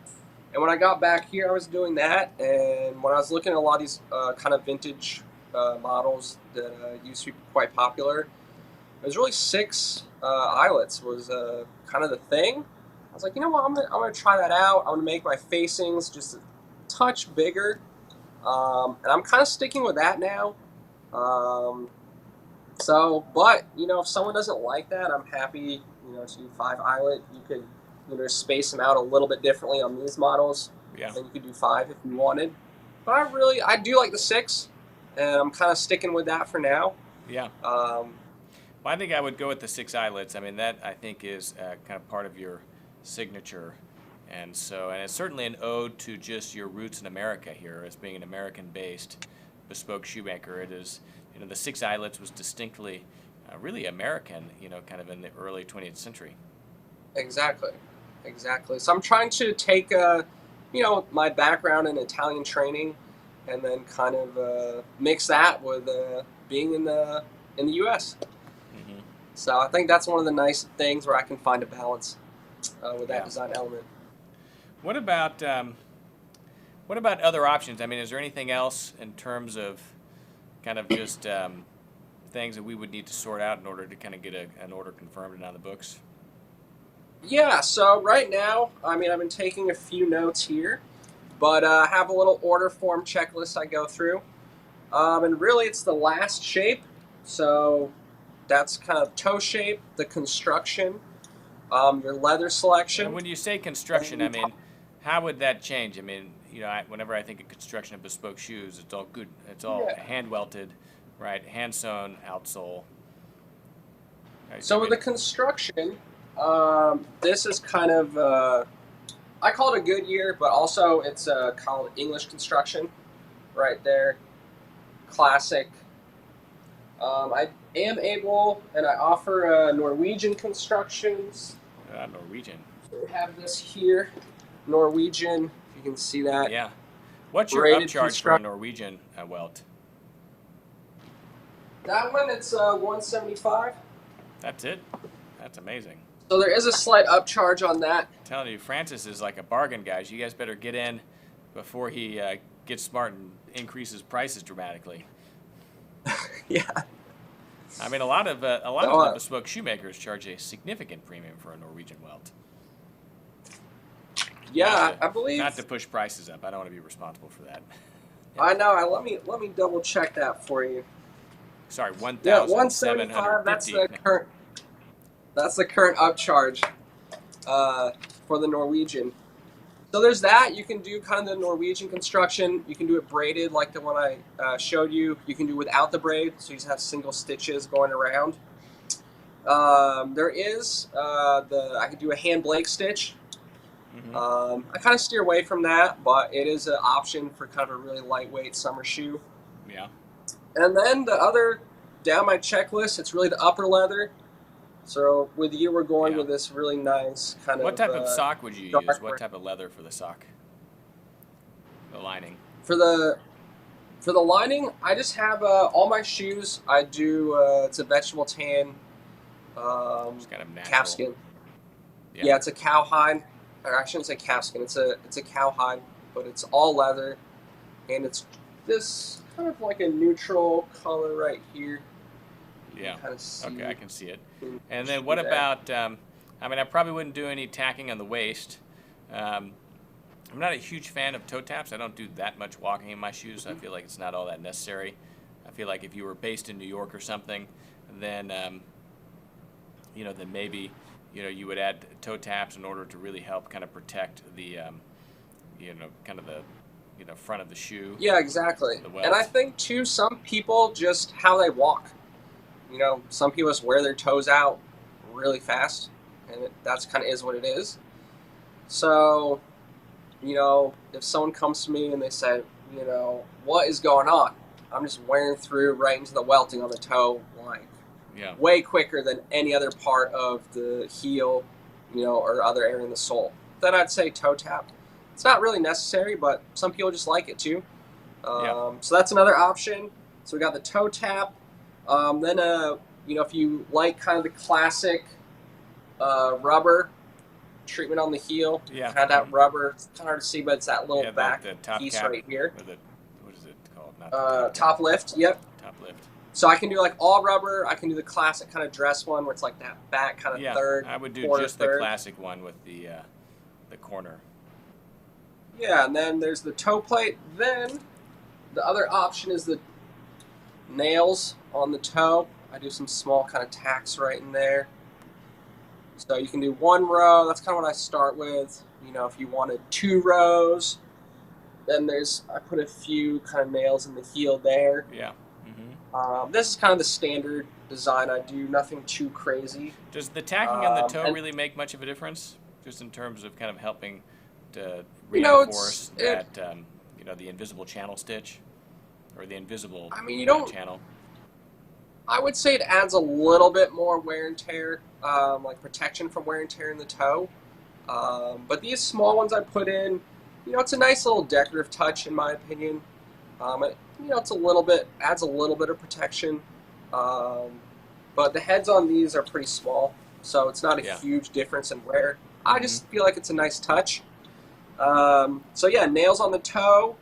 And when I got back here, I was doing that. And when I was looking at a lot of these kind of vintage models that used to be quite popular, it was really 6 eyelets was kind of the thing. I was like, you know what, I'm gonna try that out. I'm gonna make my facings just a touch bigger. And I'm kind of sticking with that now. But if someone doesn't like that, I'm happy, to do 5 eyelet. You could, space them out a little bit differently on these models. Yeah. And you could do 5 if you wanted. But I do like the 6, and I'm kind of sticking with that for now. Yeah. Well, I think I would go with the 6 eyelets. I mean, that I think is kind of part of your signature. And it's certainly an ode to just your roots in America here as being an American-based bespoke shoemaker. It is, the 6 eyelets was distinctly really American, kind of in the early 20th century. Exactly. So I'm trying to take, my background in Italian training and then kind of mix that with being in the U.S. Mm-hmm. So I think that's one of the nice things where I can find a balance with that design element. What about other options? I mean, is there anything else in terms of kind of just things that we would need to sort out in order to kind of get an order confirmed and on the books? Yeah, so right now, I mean, I've been taking a few notes here, but I have a little order form checklist I go through. And really, it's the last shape. So that's kind of toe shape, the construction, your leather selection. And when you say construction, I mean, how would that change? I mean, whenever I think of construction of bespoke shoes, it's all good. It's all hand welted, right? Hand sewn outsole. Right? So with the construction, this is kind of, I call it a Goodyear, but also it's called English construction right there. Classic. I am able, and I offer Norwegian constructions. Norwegian. So we have this here, Norwegian. You can see that. Yeah. What's your upcharge for a Norwegian welt? That one, it's $175. That's it? That's amazing. So there is a slight upcharge on that. I'm telling you, Francis is like a bargain, guys. You guys better get in before he gets smart and increases prices dramatically. Yeah. I mean, a lot of the bespoke shoemakers charge a significant premium for a Norwegian welt. Yeah, I believe. Not to push prices up. I don't want to be responsible for that. I know. Let me double check that for you. Sorry, Yeah, 1,750. $175. That's the current. That's the current upcharge for the Norwegian. So there's that. You can do kind of the Norwegian construction. You can do it braided like the one I showed you. You can do without the braid, so you just have single stitches going around. There is I could do a hand Blake stitch. Mm-hmm. I kind of steer away from that, but it is an option for kind of a really lightweight summer shoe. Yeah. And then the other down my checklist, it's really the upper leather. So with you, we're going with this really nice kind of. What type of sock would you use? What type of leather for the sock? The lining. For the lining, I just have all my shoes. I do. It's a vegetable tan. Just kind of natural. Calfskin. Yeah, it's a cowhide. Or I shouldn't say calfskin. It's a cowhide, but it's all leather, and it's this kind of like a neutral color right here. Yeah. Kind of okay, I can see it. And then what about? I mean, I probably wouldn't do any tacking on the waist. I'm not a huge fan of toe taps. I don't do that much walking in my shoes. So I feel like it's not all that necessary. I feel like if you were based in New York or something, then then maybe you would add toe taps in order to really help kind of protect the kind of the front of the shoe. Yeah, exactly. And I think too, some people just how they walk. Some people just wear their toes out really fast, and that's kind of is what it is. So, if someone comes to me and they say, what is going on? I'm just wearing through right into the welting on the toe, like way quicker than any other part of the heel, or other area in the sole. Then I'd say toe tap. It's not really necessary, but some people just like it too. So that's another option. So we got the toe tap. Then, if you like kind of the classic rubber treatment on the heel, kind of that rubber, it's kind of hard to see, but it's that little back the top piece cap, right here. What is it called? Not top lift, yep. Top lift. So I can do like all rubber. I can do the classic kind of dress one where it's like that back kind of third. I would do just the classic one with the corner. Yeah, and then there's the toe plate. Then the other option is the nails on the toe. I do some small kind of tacks right in there. So you can do one row. That's kind of what I start with. If you wanted 2 rows, then I put a few kind of nails in the heel there. Yeah. This is kind of the standard design I do. Nothing too crazy. Does the tacking on the toe really make much of a difference? Just in terms of kind of helping to reinforce the invisible channel stitch? Or the invisible channel? I would say it adds a little bit more wear and tear, like protection from wear and tear in the toe. But these small ones I put in, it's a nice little decorative touch in my opinion. It's adds a little bit of protection. But the heads on these are pretty small, so it's not a huge difference in wear. I just feel like it's a nice touch. So yeah, nails on the toe,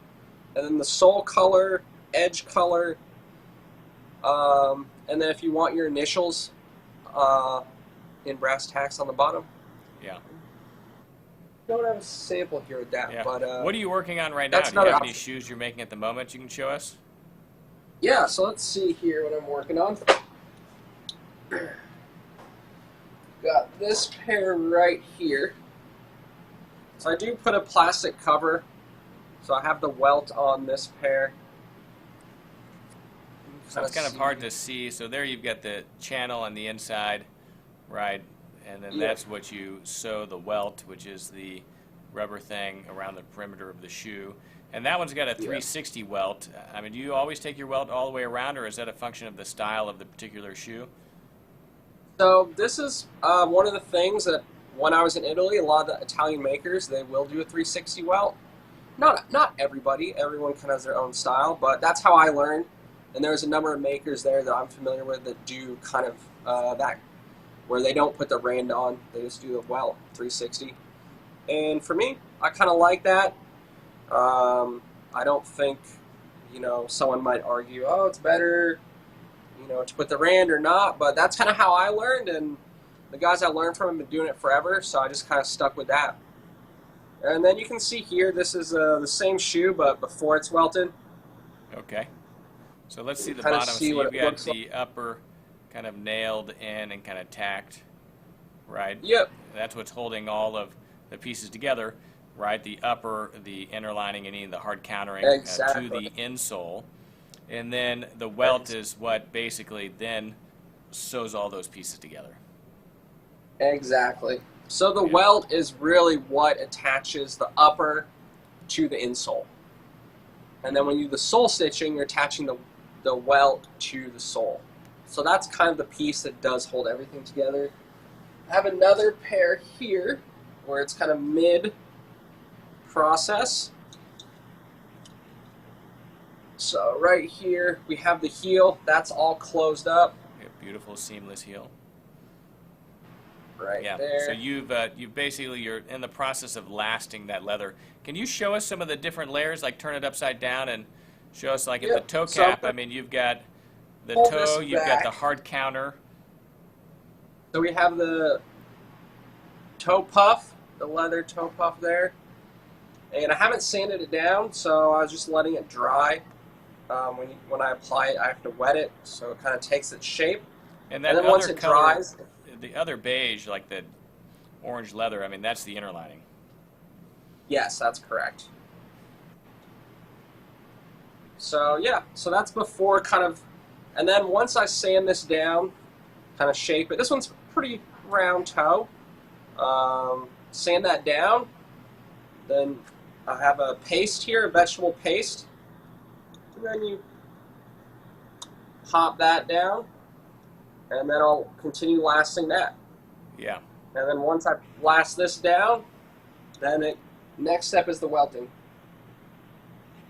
and then the sole color, edge color, and then if you want your initials in brass tacks on the bottom. Yeah. Don't have a sample here with that, but what are you working on right now? Do you have any shoes you're making at the moment you can show us? Yeah, so let's see here what I'm working on. Got this pair right here. So I do put a plastic cover. So I have the welt on this pair. So it's kind of hard to see. So there you've got the channel on the inside, right? And then that's what you sew the welt, which is the rubber thing around the perimeter of the shoe. And that one's got a 360 welt. I mean, do you always take your welt all the way around, or is that a function of the style of the particular shoe? So this is one of the things that when I was in Italy, a lot of the Italian makers, they will do a 360 welt. Not everybody. Everyone kind of has their own style, but that's how I learned. And there's a number of makers there that I'm familiar with that do kind of that, where they don't put the rand on, they just do the welt 360. And for me, I kind of like that. I don't think, someone might argue, oh, it's better, to put the rand or not, but that's kind of how I learned, and the guys I learned from have been doing it forever, so I just kind of stuck with that. And then you can see here, this is the same shoe, but before it's welted. Okay. So let's see the Kind of bottom. see So what you've it got looks the upper kind of nailed in and kind of tacked, right? Yep. That's what's holding all of the pieces together, right? The upper, the inner lining, and even the hard countering Exactly. to the insole. And then the welt is what basically then sews all those pieces together. Exactly. So the welt is really what attaches the upper to the insole. And then when you do the sole stitching, you're attaching the welt to the sole. So that's kind of the piece that does hold everything together. I have another pair here where it's kind of mid-process. So right here we have the heel. That's all closed up. Beautiful seamless heel. Right yeah. there. So you've basically, you're in the process of lasting that leather. Can you show us some of the different layers, like turn it upside down and show us, like, at the toe cap? So I mean, you've got the pull toe, this you've got back. the hard counter. So we have the toe puff, the leather toe puff there. And I haven't sanded it down, so I was just letting it dry. When I apply it, I have to wet it, so it kind of takes its shape. And that then other once it color, dries, the other beige, like the orange leather, I mean, that's the inner lining. yes, that's correct. So yeah, so that's before kind of, and then once I sand this down, kind of shape it. This one's pretty round toe. Sand that down. Then I have a paste here, a vegetable paste. And then you pop that down, and then I'll continue lasting that. Yeah. And then once I last this down, then next step is the welting.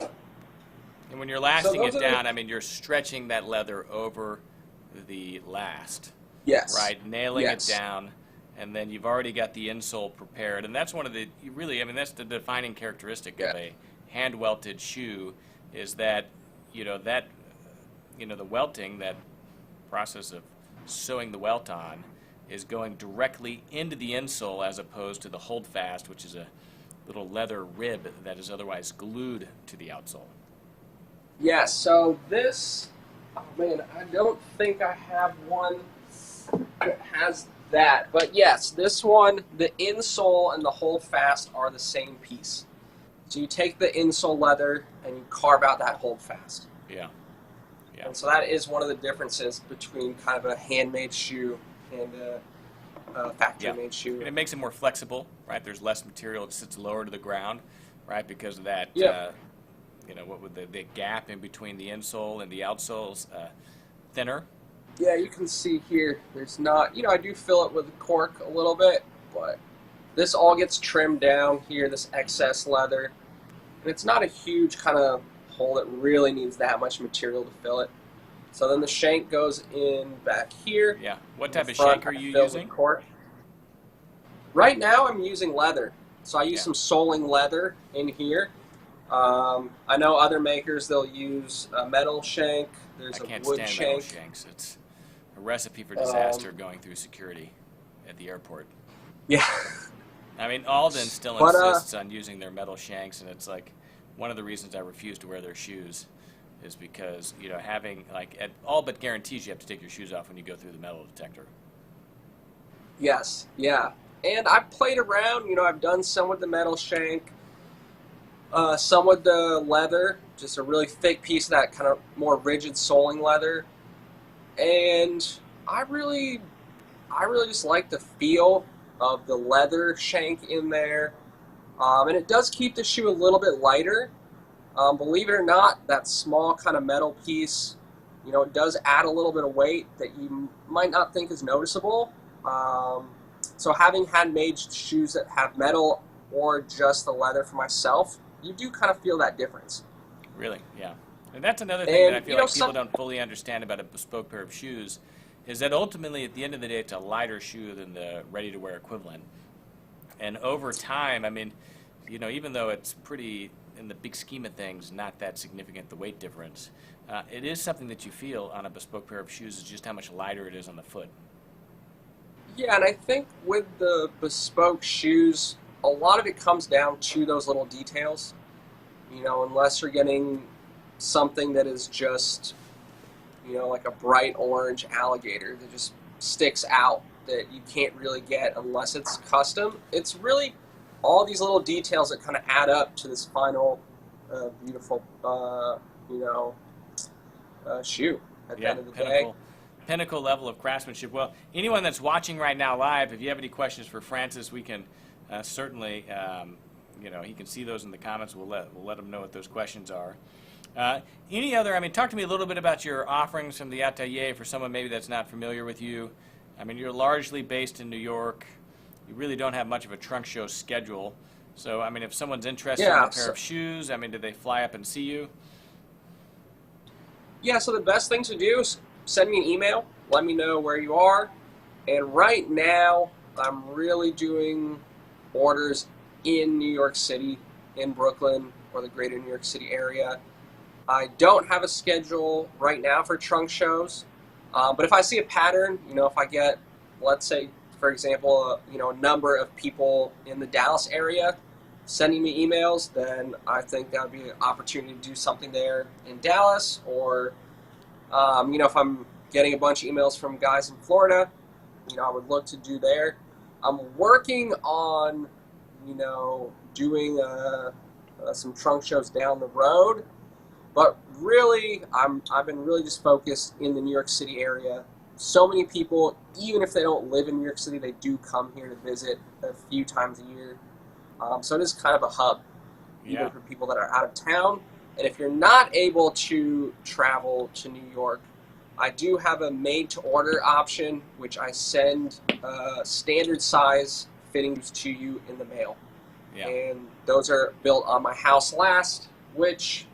And when you're lasting those it are down, I mean, you're stretching that leather over the last. Yes. Right, nailing Yes. it down, and then you've already got the insole prepared. And that's one of the, that's the defining characteristic of a hand-welted shoe, is that, the welting, that process of sewing the welt on, is going directly into the insole as opposed to the holdfast, which is a little leather rib that is otherwise glued to the outsole. Yes, so this, oh man, I don't think I have one that has that. But yes, this one, the insole and the holdfast are the same piece. So you take the insole leather and you carve out that holdfast. Yeah. Yeah. And so that is one of the differences between kind of a handmade shoe and a factory-made shoe. And it makes it more flexible, right? There's less material that sits lower to the ground, right? Because of that, what would the gap in between the insole and the outsole's thinner. Yeah, you can see here, there's not, I do fill it with cork a little bit, but this all gets trimmed down here, this excess leather. And it's not a huge kind of hole that really needs that much material to fill it. So then the shank goes in back here. Yeah. What type of shank are you using? Cork. Right now I'm using leather. So I use some soling leather in here. I know other makers, they'll use a metal shank. There's a wood can't stand shank. metal shanks. It's a recipe for disaster going through security at the airport. Yeah. I mean, Alden still insists on using their metal shanks, and it's like one of the reasons I refuse to wear their shoes is because, having, all but guarantees you have to take your shoes off when you go through the metal detector. Yes, yeah. And I've played around, I've done some with the metal shank, some with the leather, just a really thick piece of that kind of more rigid soling leather. And I really just like the feel of the leather shank in there. And it does keep the shoe a little bit lighter. Believe it or not, that small kind of metal piece, it does add a little bit of weight that you might not think is noticeable. So having handmade shoes that have metal or just the leather for myself, you do kind of feel that difference. Really, yeah. And that's another thing that I feel like people don't fully understand about a bespoke pair of shoes, is that ultimately, at the end of the day, it's a lighter shoe than the ready-to-wear equivalent. And over time, I mean, even though it's pretty in the big scheme of things, not that significant, the weight difference. It is something that you feel on a bespoke pair of shoes is just how much lighter it is on the foot. Yeah, and I think with the bespoke shoes, a lot of it comes down to those little details. You know, unless you're getting something that is just, you know, like a bright orange alligator that just sticks out that you can't really get unless it's custom. It's really all these little details that kind of add up to this final beautiful, you know, shoe at the end of the day. Pinnacle level of craftsmanship. Well, anyone that's watching right now live, if you have any questions for Francis, we can certainly, you know, he can see those in the comments. We'll let him know what those questions are. Any other, I mean, talk to me a little bit about your offerings from the atelier for someone maybe that's not familiar with you. I mean, you're largely based in New York. You really don't have much of a trunk show schedule. So, I mean, if someone's interested in a pair of shoes, I mean, do they fly up and see you? Yeah, so the best thing to do is send me an email, let me know where you are. And right now, I'm really doing orders in New York City, in Brooklyn, or the greater New York City area. I don't have a schedule right now for trunk shows, but if I see a pattern, you know, if I get, let's say, for example, you know, a number of people in the Dallas area sending me emails, then I think that would be an opportunity to do something there in Dallas, or you know, if I'm getting a bunch of emails from guys in Florida, you know, I would look to do there. I'm working on, you know, doing some trunk shows down the road, but really, I've been really just focused in the New York City area. So many people, even if they don't live in New York City, they do come here to visit a few times a year. So it is kind of a hub, even for people that are out of town. And if you're not able to travel to New York, I do have a made-to-order option, which I send standard size fittings to you in the mail. Yeah. And those are built on my house last, which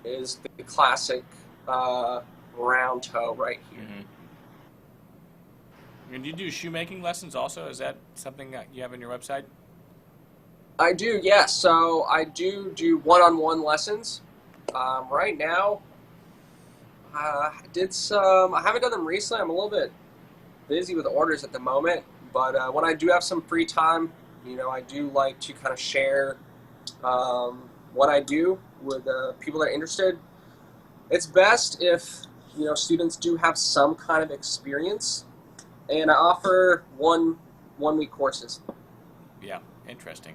is the classic round toe right here. Mm-hmm. And you do shoemaking lessons also? Is that something that you have on your website? I do, yes. So I do one-on-one lessons. Right now, I haven't done them recently. I'm a little bit busy with orders at the moment, but when I do have some free time, you know, I do like to kind of share what I do with people that are interested. It's best if, you know, students do have some kind of experience, and I offer one-week courses. Yeah, interesting.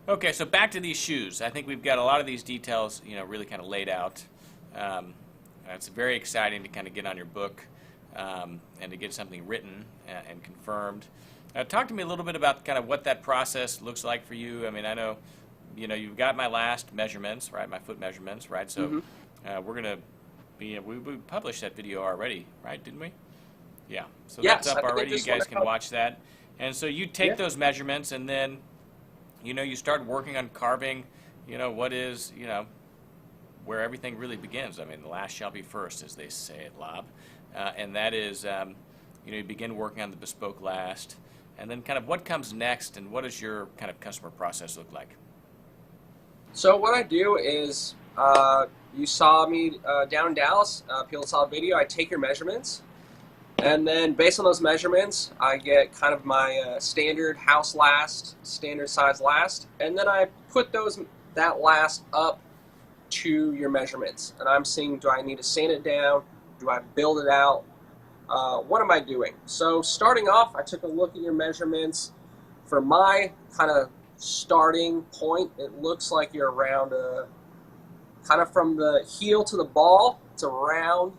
Okay, so back to these shoes. I think we've got a lot of these details, you know, really kind of laid out. It's very exciting to kind of get on your book and to get something written and confirmed. Talk to me a little bit about kind of what that process looks like for you. I mean, I know, you know, you've got my last measurements, right? My foot measurements, right? So we're going to be, we published that video already, right? Didn't we? Yeah. So that's up already. You guys can watch that. And so you take those measurements and then, you know, you start working on carving, you know, what is, you know, where everything really begins. I mean, the last shall be first, as they say at Lob. And that is, you know, you begin working on the bespoke last. And then kind of what comes next and what does your kind of customer process look like? So what I do is, you saw me down in Dallas, people saw a video, I take your measurements. And then based on those measurements, I get kind of my standard house last, standard size last, and then I put that last up to your measurements. And I'm seeing, do I need to sand it down? Do I build it out? What am I doing? So starting off, I took a look at your measurements. For my kind of starting point, it looks like you're around, kind of from the heel to the ball, it's around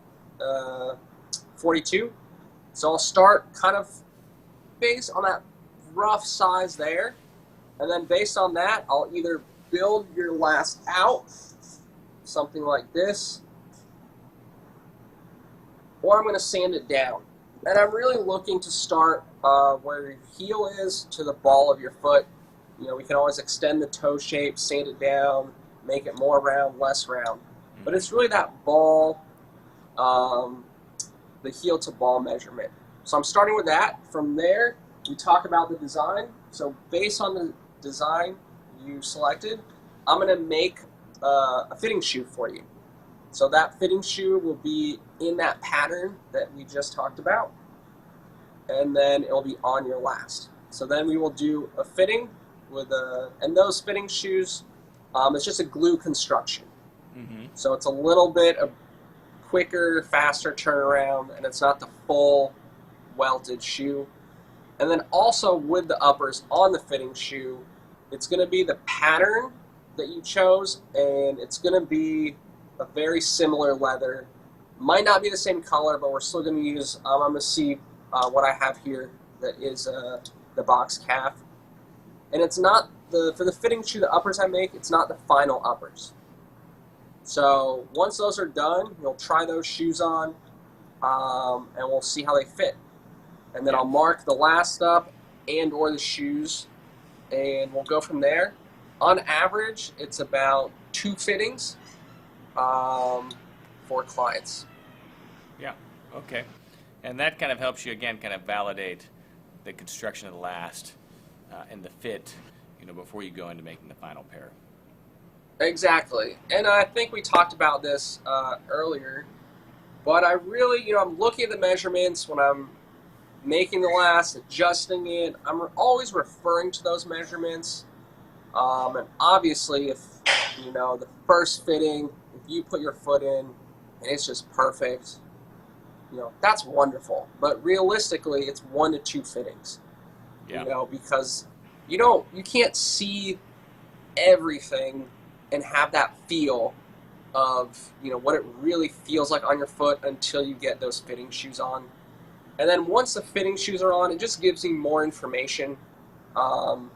42. So I'll start kind of based on that rough size there, and then based on that, I'll either build your last out, something like this, or I'm going to sand it down. And I'm really looking to start where your heel is to the ball of your foot. You know, we can always extend the toe shape, sand it down, make it more round, less round. But it's really that ball, the heel to ball measurement. So I'm starting with that. From there, we talk about the design. So based on the design you selected, I'm going to make a fitting shoe for you. So that fitting shoe will be in that pattern that we just talked about, and then it'll be on your last. So then we will do a fitting with and those fitting shoes, it's just a glue construction. Mm-hmm. So it's a little bit of quicker, faster turnaround, and it's not the full welted shoe. And then also with the uppers on the fitting shoe, it's going to be the pattern that you chose, and it's going to be a very similar leather. Might not be the same color, but we're still going to use, I'm going to see what I have here that is the box calf. And it's not, for the fitting shoe, the uppers I make, it's not the final uppers. So once those are done, you'll try those shoes on, and we'll see how they fit. And then I'll mark the last up and or the shoes, and we'll go from there. On average, it's about 2 fittings for clients. Yeah, okay. And that kind of helps you, again, kind of validate the construction of the last and the fit, before you go into making the final pair. Exactly. And I think we talked about this earlier, but I really, I'm looking at the measurements when I'm making the last, adjusting it. I'm always referring to those measurements. And obviously, if, the first fitting, if you put your foot in and it's just perfect, that's wonderful. But realistically, it's 1 to 2 fittings. Yeah. Because you can't see everything and have that feel of, what it really feels like on your foot until you get those fitting shoes on. And then once the fitting shoes are on, it just gives you more information, about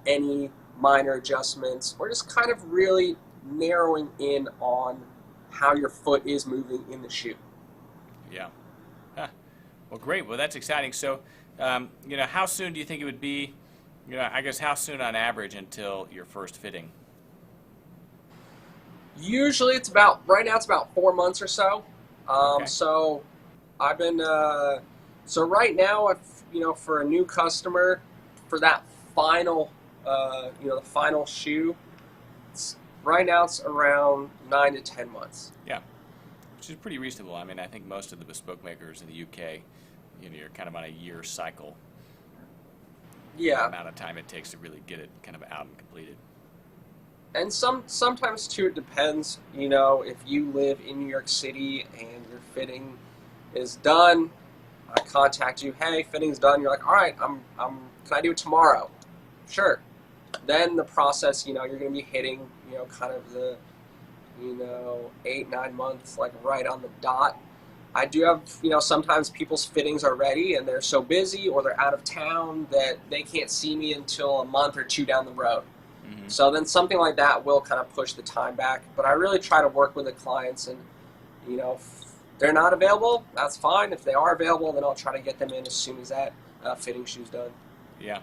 any minor adjustments, or just kind of really narrowing in on how your foot is moving in the shoe. Yeah. Huh. Well, great. Well, that's exciting. So, how soon do you think it would be, I guess how soon on average until your first fitting? Usually right now it's about 4 months or so. Okay. So I've been, so right now, for a new customer, for that final, the final shoe, right now it's around 9 to 10 months. Yeah, which is pretty reasonable. I mean, I think most of the bespoke makers in the UK, you're kind of on a year cycle. Yeah. The amount of time it takes to really get it kind of out and completed. And sometimes too, it depends. If you live in New York City and your fitting is done, I contact you. Hey, fitting's done. You're like, all right, can I do it tomorrow? Sure. Then the process, you're going to be hitting, kind of the, 8-9 months, like right on the dot. I do have, sometimes people's fittings are ready and they're so busy or they're out of town that they can't see me until a month or 2 down the road. Mm-hmm. So then something like that will kind of push the time back. But I really try to work with the clients, and, if they're not available, that's fine. If they are available, then I'll try to get them in as soon as that fitting shoe's done. Yeah.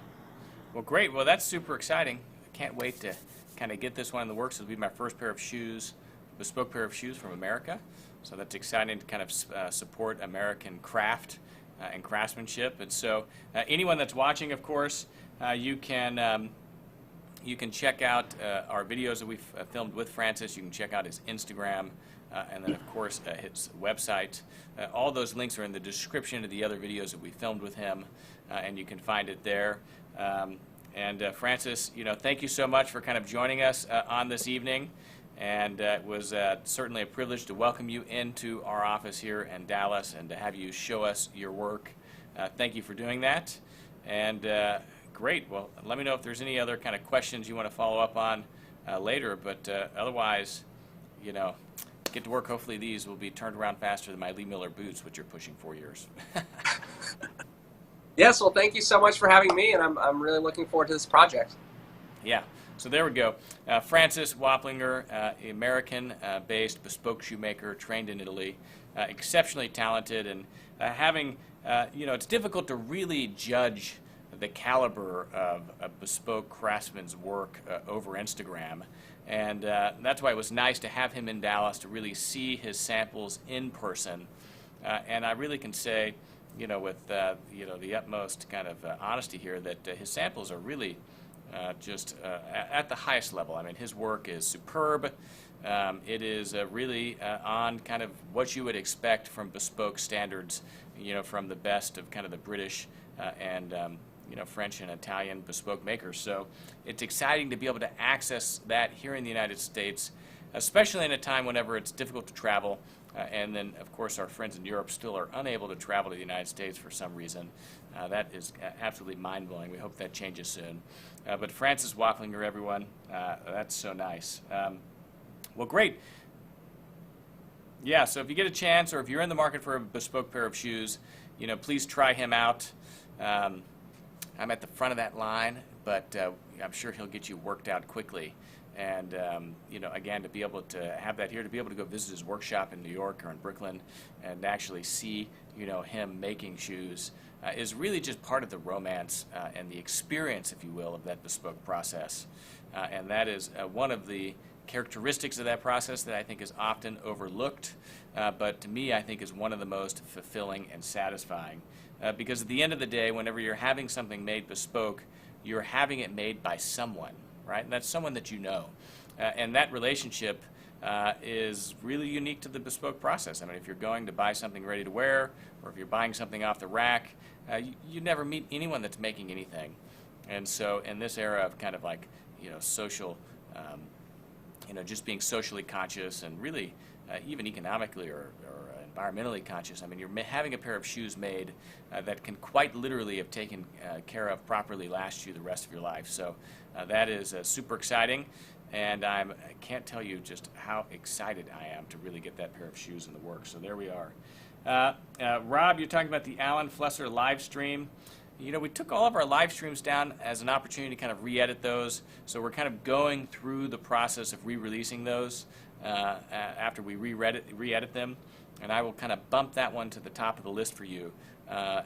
Well, great. Well, that's super exciting. I can't wait to kind of get this one in the works. It'll be my first pair of shoes, bespoke pair of shoes from America. So that's exciting to kind of support American craft and craftsmanship. And so anyone that's watching, of course, you can check out our videos that we've filmed with Francis. You can check out his Instagram, and then, of course, his website. All those links are in the description of the other videos that we filmed with him, and you can find it there. Francis, thank you so much for kind of joining us on this evening. And it was certainly a privilege to welcome you into our office here in Dallas and to have you show us your work. Thank you for doing that. And great. Well, let me know if there's any other kind of questions you want to follow up on later. But otherwise, get to work. Hopefully these will be turned around faster than my Lee Miller boots, which are pushing 4 years. Yes, well, thank you so much for having me, and I'm really looking forward to this project. Yeah. So there we go. Francis Wapplinger, American-based bespoke shoemaker, trained in Italy, exceptionally talented, and having, it's difficult to really judge the caliber of a bespoke craftsman's work over Instagram. And that's why it was nice to have him in Dallas to really see his samples in person. And I really can say, with the utmost kind of honesty here, that his samples are really just at the highest level. I mean, his work is superb. It is really on kind of what you would expect from bespoke standards, from the best of kind of the British and French and Italian bespoke makers. So it's exciting to be able to access that here in the United States, especially in a time whenever it's difficult to travel. And then, of course, our friends in Europe still are unable to travel to the United States for some reason. That is absolutely mind-blowing. We hope that changes soon. But Francis Wafflinger, everyone, that's so nice. Well, great. Yeah, so if you get a chance, or if you're in the market for a bespoke pair of shoes, please try him out. I'm at the front of that line, but I'm sure he'll get you worked out quickly. And, again, to be able to have that here, to be able to go visit his workshop in New York or in Brooklyn and actually see, him making shoes is really just part of the romance and the experience, if you will, of that bespoke process. And that is one of the characteristics of that process that I think is often overlooked, but to me I think is one of the most fulfilling and satisfying. Because at the end of the day, whenever you're having something made bespoke, you're having it made by someone, right? And that's someone that you know. And that relationship is really unique to the bespoke process. I mean, if you're going to buy something ready to wear, or if you're buying something off the rack, you never meet anyone that's making anything. And so in this era of kind of like, social just being socially conscious and really even economically or environmentally conscious. I mean, you're having a pair of shoes made that can quite literally have taken care of properly last you the rest of your life. So that is super exciting, and I can't tell you just how excited I am to really get that pair of shoes in the works. So there we are. Rob, you're talking about the Alan Flesser live stream. We took all of our live streams down as an opportunity to kind of re-edit those. So we're kind of going through the process of re-releasing those after we re-edit them. And I will kind of bump that one to the top of the list for you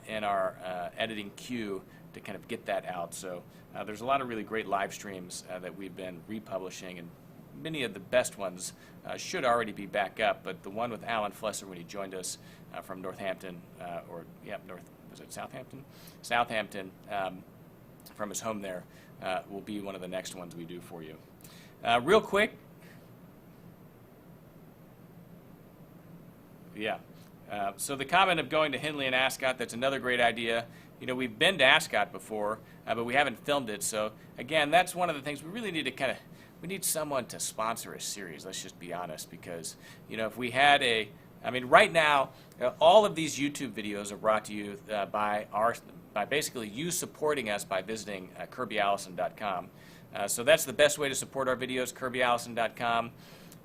in our editing queue to kind of get that out. So there's a lot of really great live streams that we've been republishing, and many of the best ones should already be back up. But the one with Alan Flesser when he joined us from Northampton, was it Southampton? Southampton, from his home there, will be one of the next ones we do for you. Real quick, so the comment of going to Hindley and Ascot, that's another great idea. We've been to Ascot before, but we haven't filmed it. So again, that's one of the things we really need to we need someone to sponsor a series, let's just be honest, because, if we had right now, all of these YouTube videos are brought to you by basically you supporting us by visiting KirbyAllison.com. So that's the best way to support our videos, KirbyAllison.com.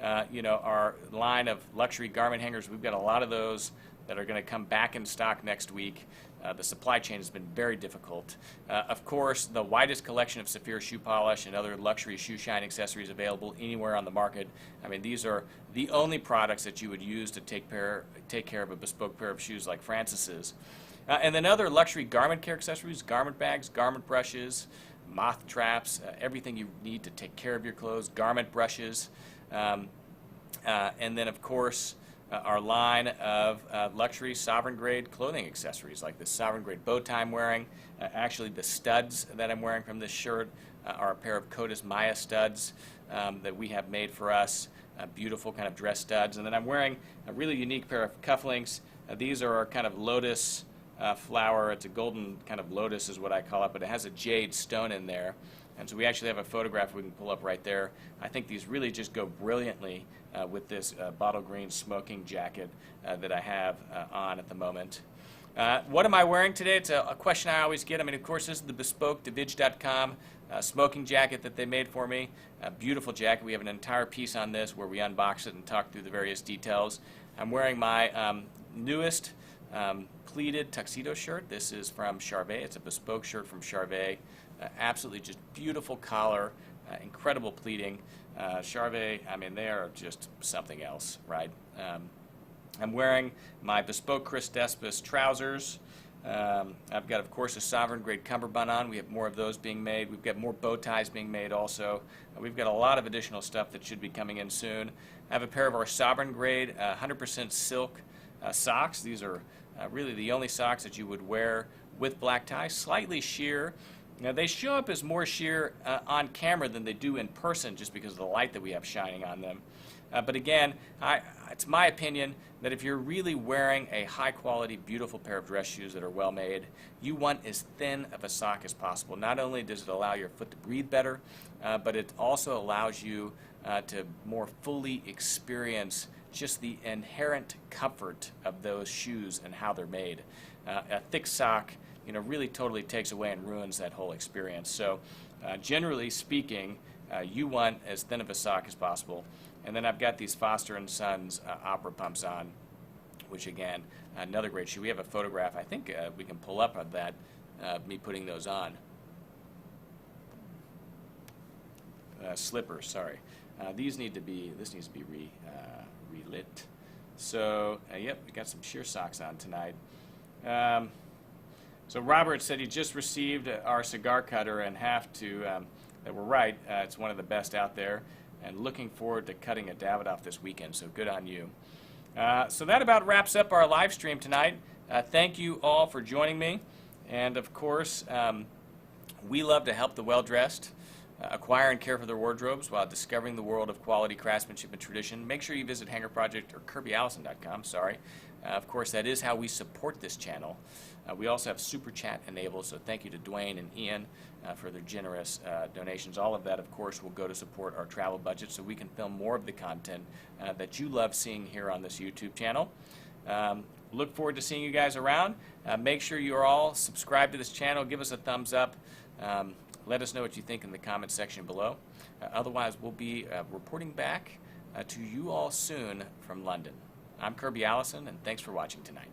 Our line of luxury garment hangers, we've got a lot of those that are going to come back in stock next week. The supply chain has been very difficult. Of course, the widest collection of Saphir shoe polish and other luxury shoe shine accessories available anywhere on the market. I mean, these are the only products that you would use to take care of a bespoke pair of shoes like Francis's. And then other luxury garment care accessories, garment bags, garment brushes, moth traps, everything you need to take care of your clothes, garment brushes. And then, of course, our line of luxury sovereign-grade clothing accessories, like the sovereign-grade bow tie I'm wearing. Actually, the studs that I'm wearing from this shirt are a pair of Cotis Maya studs that we have made for us, beautiful kind of dress studs. And then I'm wearing a really unique pair of cufflinks. These are our kind of lotus flower. It's a golden kind of lotus is what I call it, but it has a jade stone in there. And so we actually have a photograph we can pull up right there. I think these really just go brilliantly with this bottle green smoking jacket that I have on at the moment. What am I wearing today? It's a question I always get. I mean, of course, this is the bespoke Davidge.com smoking jacket that they made for me. A beautiful jacket. We have an entire piece on this where we unbox it and talk through the various details. I'm wearing my newest pleated tuxedo shirt. This is from Charvet. It's a bespoke shirt from Charvet. Absolutely just beautiful collar, incredible pleating. Charvet, I mean, they are just something else, right? I'm wearing my bespoke Chris Despis trousers. I've got, of course, a sovereign grade cummerbund on. We have more of those being made. We've got more bow ties being made also. We've got a lot of additional stuff that should be coming in soon. I have a pair of our sovereign grade 100% silk socks. These are really the only socks that you would wear with black ties. Slightly sheer, Now, they show up as more sheer on camera than they do in person just because of the light that we have shining on them. But again, it's my opinion that if you're really wearing a high-quality, beautiful pair of dress shoes that are well-made, you want as thin of a sock as possible. Not only does it allow your foot to breathe better, but it also allows you to more fully experience just the inherent comfort of those shoes and how they're made. A thick sock, really totally takes away and ruins that whole experience. So, generally speaking, you want as thin of a sock as possible. And then I've got these Foster & Sons Opera pumps on, which again, another great shoe. We have a photograph, I think we can pull up of that, me putting those on. Slippers, sorry. This needs to be relit. So, yep, we got some sheer socks on tonight. So Robert said he just received our cigar cutter and have to, that we're right, it's one of the best out there, and looking forward to cutting a Davidoff this weekend, so good on you. So that about wraps up our live stream tonight. Thank you all for joining me, and of course, we love to help the well-dressed acquire and care for their wardrobes while discovering the world of quality craftsmanship and tradition. Make sure you visit Hanger Project or KirbyAllison.com, sorry. Of course, that is how we support this channel. We also have Super Chat enabled, so thank you to Dwayne and Ian for their generous donations. All of that, of course, will go to support our travel budget so we can film more of the content that you love seeing here on this YouTube channel. Look forward to seeing you guys around. Make sure you are all subscribed to this channel. Give us a thumbs up. Let us know what you think in the comment section below. Otherwise, we'll be reporting back to you all soon from London. I'm Kirby Allison, and thanks for watching tonight.